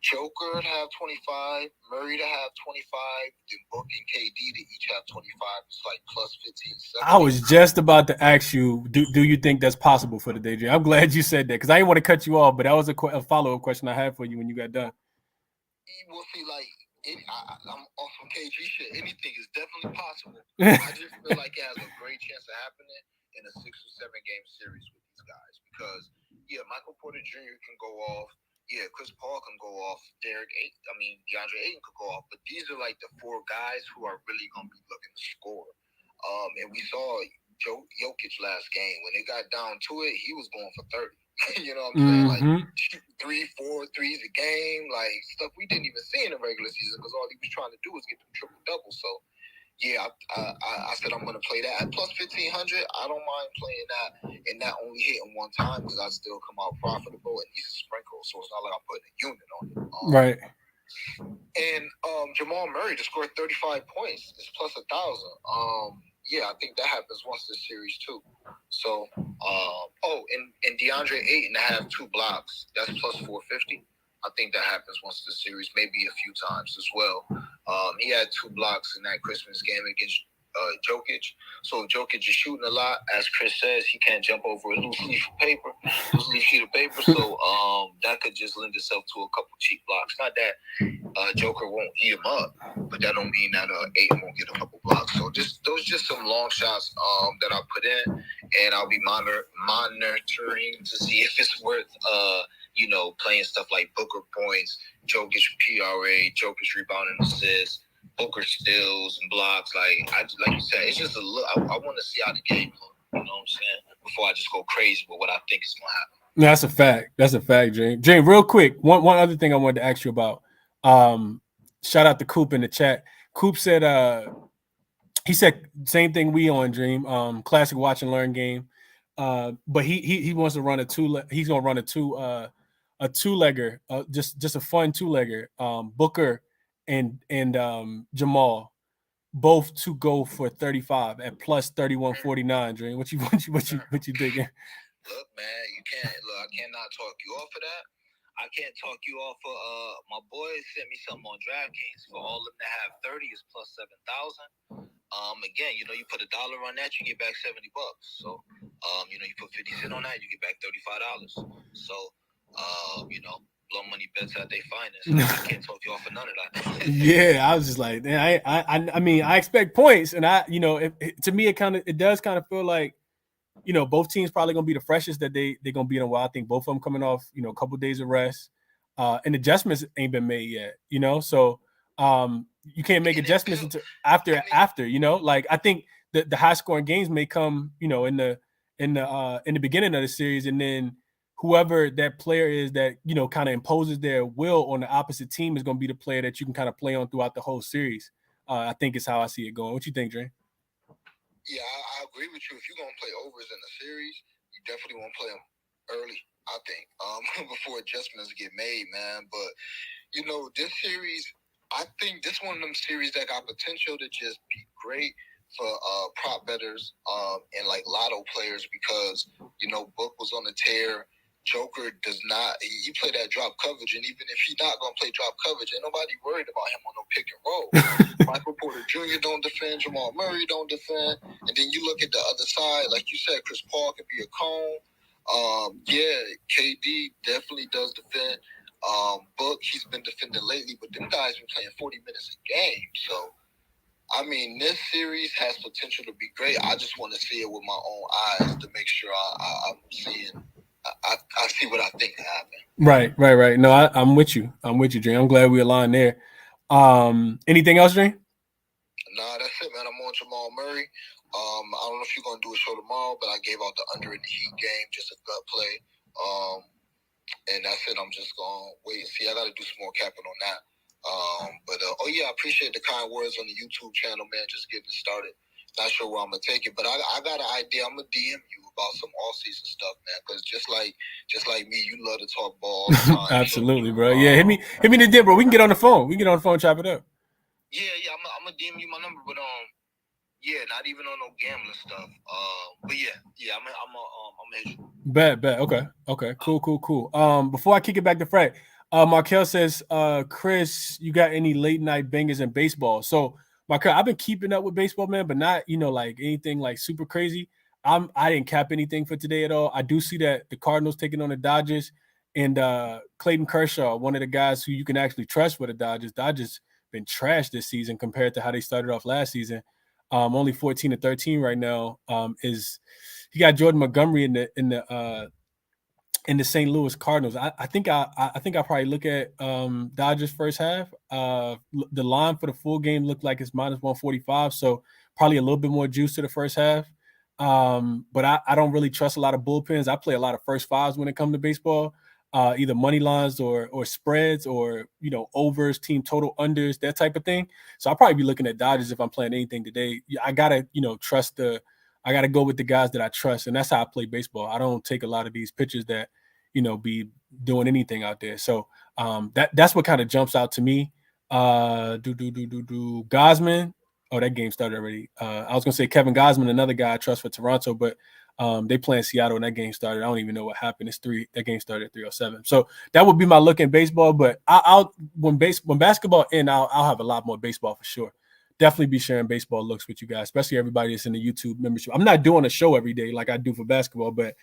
E: Joker to have 25, Murray to have 25, then Book and KD to each have 25. It's like plus 15.
A: I was just about to ask you, do you think that's possible for the day, Jay? I'm glad you said that because I didn't want to cut you off, but that was a follow-up question I had for you when you got done.
E: We'll see, like, I'm off from KG shit. Anything is definitely possible. I just feel like it has a great chance of happening in a 6 or 7 game series with these guys because, Michael Porter Jr. can go off. Yeah, Chris Paul can go off. DeAndre Ayton could go off. But these are like the 4 guys who are really going to be looking to score. And we saw Jokic last game. When it got down to it, he was going for 30. You know what I'm saying? Like 3, 4 threes a game, like stuff we didn't even see in the regular season because all he was trying to do was get them triple doubles. So yeah, I said I'm gonna play that at plus 1,500. I don't mind playing that and not only hitting one time because I still come out profitable and he's a sprinkle, so it's not like I'm putting a unit on it.
A: Right. And
E: Jamal Murray to score 35 points is plus 1,000. Yeah, I think that happens once this series too. So, and DeAndre Ayton to have 2 blocks, that's plus 450. I think that happens once the series, maybe a few times as well. He had 2 blocks in that Christmas game against Jokic. So if Jokic is shooting a lot, as Chris says, he can't jump over a loose leaf sheet of paper. So that could just lend itself to a couple cheap blocks. Not that Joker won't eat him up, but that don't mean that Ayton won't get a couple blocks. So those just some long shots that I put in, and I'll be monitoring to see if it's worth playing stuff like Booker points, Jokic PRA, Jokic rebounding assists, Booker steals and blocks. Like you said, it's just a look. I want to see how the game looks. You know what I'm saying? Before I just go crazy with what I think is going to happen.
A: No, that's a fact. That's a fact, Jane. Jane, real quick, one other thing I wanted to ask you about. Shout out to Coop in the chat. Coop said he said same thing we on Dream. Classic watch and learn game. But he wants to run he's gonna run a two-legger, just a fun two-legger. Booker and Jamal, both to go for 35 at plus 31.49. Dream, what you thinking?
E: Look, man, I cannot talk you off of that. I can't talk you off of my boy sent me something on DraftKings for all of them to have 30 is plus 7,000. Again, you put $1 on that, you get back $70. So you put 50 cents on that, you get back $35. So blow money bets at they finest. I can't talk you off of none of that.
A: Yeah, I was just like, man, I mean, I expect points, and to me it does kind of feel like, both teams probably gonna be the freshest that they're gonna be in a while. I think both of them coming off, a couple of days of rest, and adjustments ain't been made yet. So you can't make adjustments until after. Like I think the high scoring games may come, in the beginning of the series, and then whoever that player is that kind of imposes their will on the opposite team is going to be the player that you can kind of play on throughout the whole series. I think is how I see it going. What you think, Dre?
E: Yeah, I agree with you. If you're gonna play overs in the series, you definitely want to play them early. I think before adjustments get made, man. But this series, I think this one of them series that got potential to just be great for prop bettors and like lotto players because Book was on the tear. Joker does not. He play that drop coverage, and even if he's not gonna play drop coverage, ain't nobody worried about him on no pick and roll. Michael Porter Jr. don't defend, Jamal Murray don't defend, and then you look at the other side, like you said, Chris Paul could be a cone. KD definitely does defend. Book, he's been defending lately, but them guys been playing 40 minutes a game. So, I mean, this series has potential to be great. I just want to see it with my own eyes to make sure I'm seeing. I see what I think happened.
A: Right. No, I'm with you. Dre. I'm glad we aligned there. Anything else, Dre?
E: Nah, that's it, man. I'm on Jamal Murray. I don't know if you're gonna do a show tomorrow, but I gave out the under in the Heat game, just a gut play. And that's it. I'm just gonna wait and see. I got to do some more capping on that. I appreciate the kind words on the YouTube channel, man. Just getting started. Not sure where I'm gonna take it, but I got an idea. I'm gonna DM you about some all-season stuff, man. Because just like me, you love to talk ball all the time.
A: Absolutely, bro. Yeah, hit me in the DM, bro. We can get on the phone. Chop it up.
E: Yeah. I'm gonna DM you my number, but not even on no gambling stuff. I'm gonna hit you.
A: Bet. Okay. Cool. Before I kick it back to Fred, Markel says, Chris, you got any late night bangers in baseball? So, Markel, I've been keeping up with baseball, man, but not like anything like super crazy. I didn't cap anything for today at all. I do see that the Cardinals taking on the Dodgers, and Clayton Kershaw, one of the guys who you can actually trust for the Dodgers. Dodgers been trashed this season compared to how they started off last season. Only 14-13 right now. He got Jordan Montgomery in the St. Louis Cardinals. I think I probably look at Dodgers first half. The line for the full game looked like it's minus 145, so probably a little bit more juice to the first half. But I don't really trust a lot of bullpens. I play a lot of first fives when it comes to baseball, either money lines or spreads or overs, team total unders, that type of thing. So I'll probably be looking at Dodgers if I'm playing anything today. I gotta trust I got to go with the guys that I trust, and that's how I play baseball. I don't take a lot of these pitchers that, be doing anything out there. So that's what kind of jumps out to me. Gausman. Oh, that game started already. I was going to say Kevin Gausman, another guy I trust for Toronto, but They play in Seattle, and that game started. I don't even know what happened. That game started at 3:07. So that would be my look in baseball. But when basketball ends, I'll have a lot more baseball for sure. Definitely be sharing baseball looks with you guys, especially everybody that's in the YouTube membership. I'm not doing a show every day like I do for basketball, but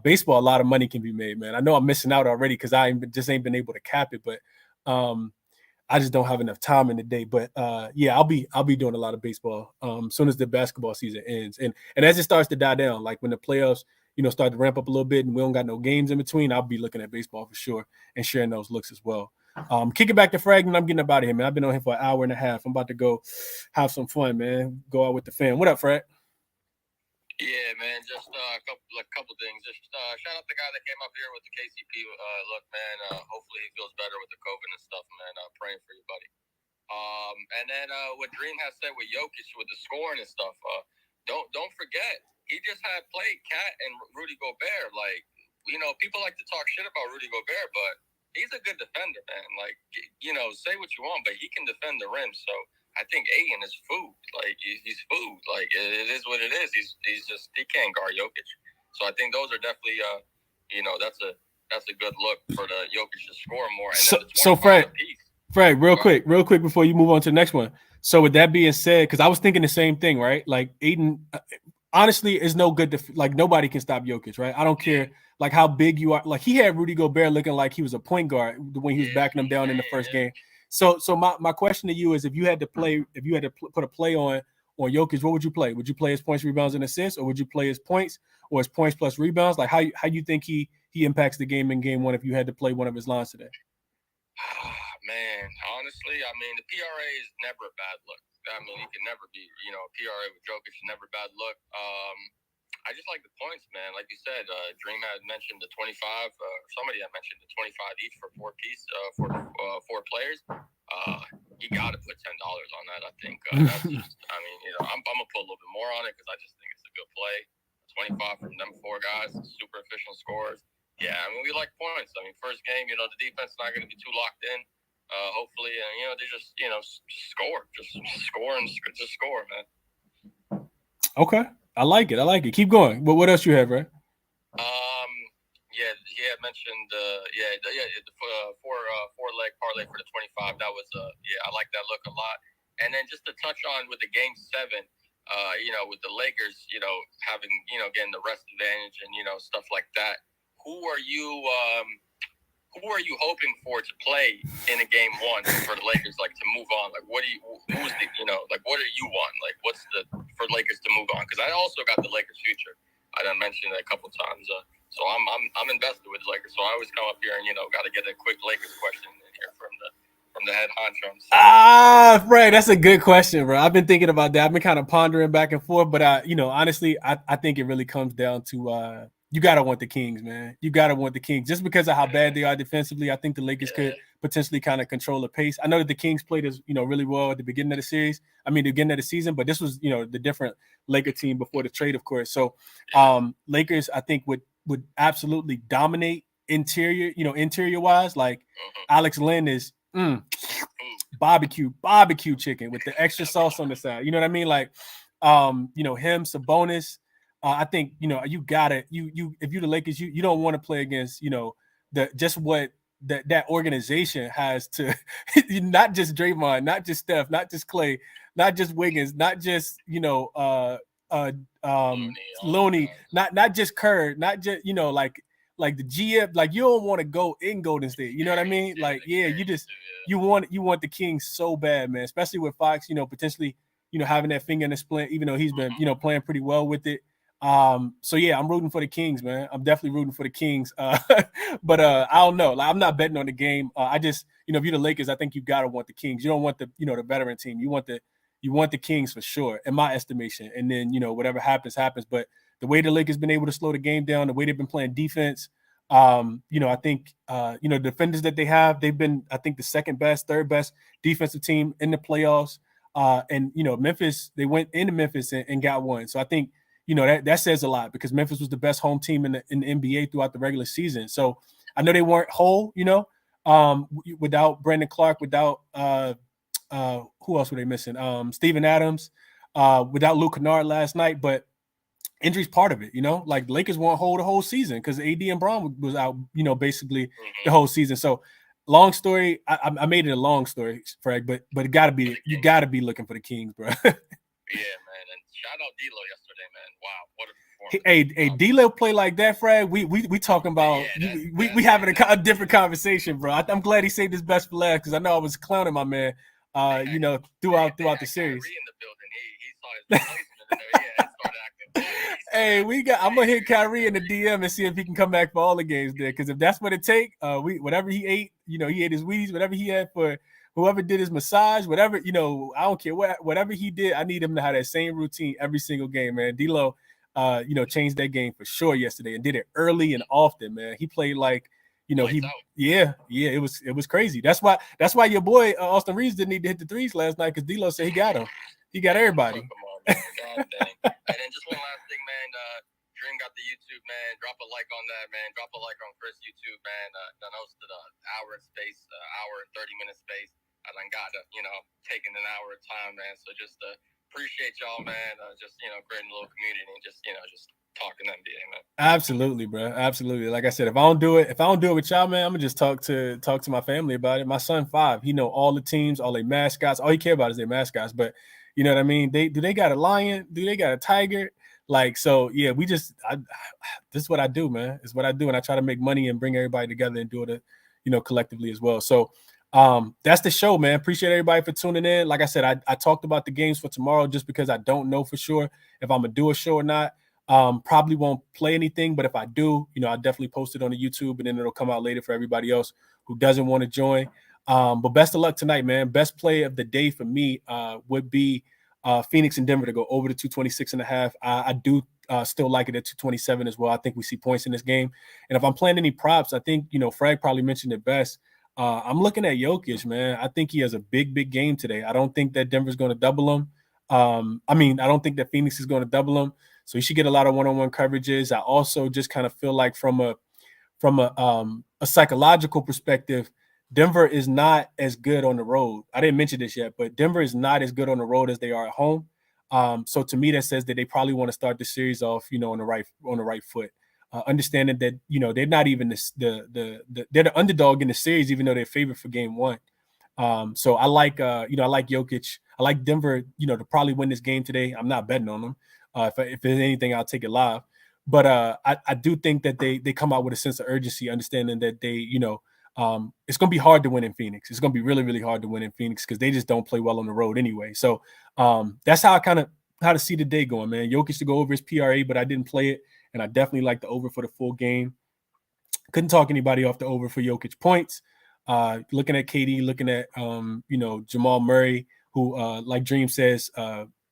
A: baseball, a lot of money can be made, man. I know I'm missing out already because I just ain't been able to cap it, but I just don't have enough time in the day. But yeah, I'll be doing a lot of baseball as soon as the basketball season ends, and as it starts to die down, like when the playoffs start to ramp up a little bit and we don't got no games in between, I'll be looking at baseball for sure and sharing those looks as well. Kick it back to Fragment. I'm getting up out of here, man. I've been on here for an hour and a half. I'm about to go have some fun, man. Go out with the fam. What up, Frag?
B: Yeah, man. Just a couple things. Just shout out the guy that came up here with the KCP look, man. Hopefully he feels better with the COVID and stuff, man. Praying for you, buddy. And then what Dream has said with Jokic with the scoring and stuff. Don't forget he just had played Cat and Rudy Gobert. Like, people like to talk shit about Rudy Gobert, but he's a good defender, man. Like, say what you want, but he can defend the rim. So I think Ayton is food. Like, he's food. Like, it is what it is. He can't guard Jokic. So I think those are definitely, that's a good look for the Jokic to score more. And
A: so Fred, real quick before you move on to the next one. So with that being said, because I was thinking the same thing, right? Like Ayton, honestly, is no good. Like nobody can stop Jokic, right? I don't care like how big you are. Like he had Rudy Gobert looking like he was a point guard when he was backing him down in the first game. So my question to you is, if you had to put a play on Jokic, what would you play? Would you play his points, rebounds, and assists, or would you play his points or his points plus rebounds? Like how you think he impacts the game in game one if you had to play one of his lines today?
B: Man, honestly, I mean, the PRA is never a bad look. I mean, he can never be, PRA with Jokic is never a bad look. I just like the points, man. Like you said, Dream had mentioned the 25. Somebody had mentioned the 25 each for four players. You got to put $10 on that. I think that's just. I mean, I'm gonna put a little bit more on it because I just think it's a good play. 25 from them four guys, super efficient scores. Yeah, I mean, we like points. I mean, first game, the defense is not going to be too locked in. Hopefully, and they just score, just score and just score, man.
A: Okay, I like it. Keep going. But what else you have, right?
B: Yeah, he had mentioned the four leg parlay for the 25. That was I like that look a lot. And then just to touch on with the game 7, with the Lakers, having getting the rest advantage and stuff like that. Who are you hoping for to play in a game 1 for the Lakers, like to move on? Like, what do you want? Like, what's for Lakers to move on? Because I also got the Lakers future. I done mentioned it a couple times. So I'm invested with the Lakers. So I always come up here and got to get a quick Lakers question in here from the head honcho.
A: Fred, that's a good question, bro. I've been thinking about that. I've been kind of pondering back and forth, but honestly, I think it really comes down to you gotta want the Kings, man. You gotta want the Kings just because of how bad they are defensively. I think the Lakers could potentially kind of control the pace. I know that the Kings played as really well at the beginning of the series. I mean, the beginning of the season, but this was the different Laker team before the trade, of course. So Lakers, I think would absolutely dominate interior wise. Like Alex Len is barbecue chicken with the extra sauce on the side. You know what I mean? Like him, Sabonis. I think you gotta if you're the Lakers, you don't want to play against that organization has to not just Draymond, not just Steph, not just Clay, not just Wiggins, not just Looney, not just Kerr, not just like the GM, like you don't want to go in Golden State. You know what I mean? Like you want the Kings so bad, man. Especially with Fox, potentially having that finger in the splint, even though he's been playing pretty well with it. So yeah, I'm rooting for the Kings, man. I'm definitely rooting for the Kings. But I don't know. Like, I'm not betting on the game. I just, if you're the Lakers, I think you gotta want the Kings. You don't want the, the veteran team. You want the Kings for sure, in my estimation. And then, whatever happens. But the way the Lakers been able to slow the game down, the way they've been playing defense, I think the defenders that they have, they've been, I think, the third best defensive team in the playoffs. And Memphis, they went into Memphis and got one. So I think that says a lot because Memphis was the best home team in the NBA throughout the regular season. So I know they weren't whole, without Brandon Clark, without who else were they missing? Steven Adams, without Luke Kennard last night. But injury's part of it, you know. Like Lakers won't hold the whole season because AD and Braun was out, you know, basically the whole season. So long story, I made it a long story, Frank, but it gotta be, you gotta be looking for the Kings, bro.
B: Yeah, man. And shout out D'Lo yesterday, man. Wow, what a performance.
A: Hey, D'Lo play like that, Fred. We talking about we having a different conversation, bro. I'm glad he saved his best for last because I know I was clowning my man, you know, throughout the series.
B: Kyrie in the building. He saw his replacement in there. Yeah, started acting.
A: Hey, I'm gonna hit Kyrie in the DM and see if he can come back for all the games there. Because if that's what it take, whatever he ate, you know, he ate his Wheaties, whatever he had for whoever did his massage, whatever, you know, I don't care whatever he did. I need him to have that same routine every single game, man. D'Lo, you know, changed that game for sure yesterday and did it early and often, man. He played like, you know, it was crazy. That's why your boy Austin Reeves didn't need to hit the threes last night because D'Lo said he got him. He got everybody.
B: Come on, man. God dang. And then just one last thing, man. Dream got the YouTube, man. Drop a like on that, man. Drop a like on Chris YouTube, man. I noticed the hour and 30-minute space. I done got to, you know, taking an hour of time, man. So just appreciate y'all, man. Just, you know, creating a little community and just, you know, just talking NBA, man.
A: Absolutely, bro. Absolutely. Like I said, if I don't do it with y'all, man, I'm gonna just talk to my family about it. My son 5, he know all the teams, all their mascots. All he care about is their mascots. But you know what I mean? They got a lion? Do they got a tiger? Like, so yeah, this is what I do, man. It's what I do. And I try to make money and bring everybody together and do it, you know, collectively as well. So that's the show, man. Appreciate everybody for tuning in. Like I said, I talked about the games for tomorrow just because I don't know for sure if I'm gonna do a show or not. Probably won't play anything, but if I do, you know, I'll definitely post it on the YouTube and then it'll come out later for everybody else who doesn't want to join. But best of luck tonight, man. Best play of the day for me would be Phoenix and Denver to go over the 226.5. I do still like it at 227 as well. I think we see points in this game. And if I'm playing any props, I think, you know, Frag probably mentioned it best. I'm looking at Jokic, man. I think he has a big game today. I don't think that Denver's going to double him. I don't think that Phoenix is going to double him. So he should get a lot of one-on-one coverages. I also just kind of feel like from a psychological perspective, Denver is not as good on the road. I didn't mention this yet, but Denver is not as good on the road as they are at home. So to me, that says that they probably want to start the series off, you know, on the right foot. Understanding that, you know, they're not even they're the underdog in the series, even though they're favored for game 1. So I like Jokic. I like Denver, you know, to probably win this game today. I'm not betting on them. If there's anything, I'll take it live. But I do think that they come out with a sense of urgency, understanding that they, you know, it's going to be hard to win in Phoenix. It's going to be really hard to win in Phoenix because they just don't play well on the road anyway. So that's how to see the day going, man. Jokic to go over his PRA, but I didn't play it, and I definitely like the over for the full game. Couldn't talk anybody off the over for Jokic points. Looking at KD, looking at you know, Jamal Murray, who like Dream says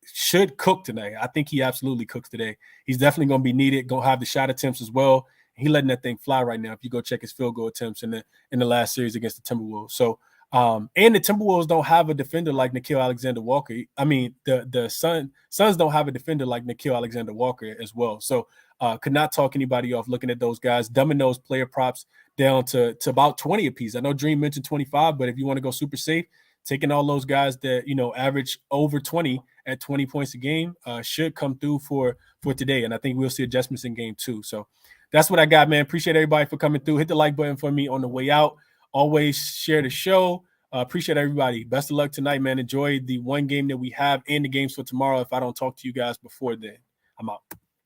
A: should cook tonight. I think he absolutely cooks today. He's definitely going to be needed. Going to have the shot attempts as well. He letting that thing fly right now. If you go check his field goal attempts in the last series against the Timberwolves. So and the Timberwolves don't have a defender like Nickeil Alexander-Walker. I mean, the Suns don't have a defender like Nickeil Alexander-Walker as well. So could not talk anybody off looking at those guys. Domino's player props down to about 20 apiece. I know Dream mentioned 25, but if you want to go super safe, taking all those guys that, you know, average over 20 at 20 points a game should come through for today. And I think we'll see adjustments in game 2. So that's what I got, man. Appreciate everybody for coming through. Hit the like button for me on the way out. Always share the show. Appreciate everybody. Best of luck tonight, man. Enjoy the one game that we have and the games for tomorrow if I don't talk to you guys before then. I'm out.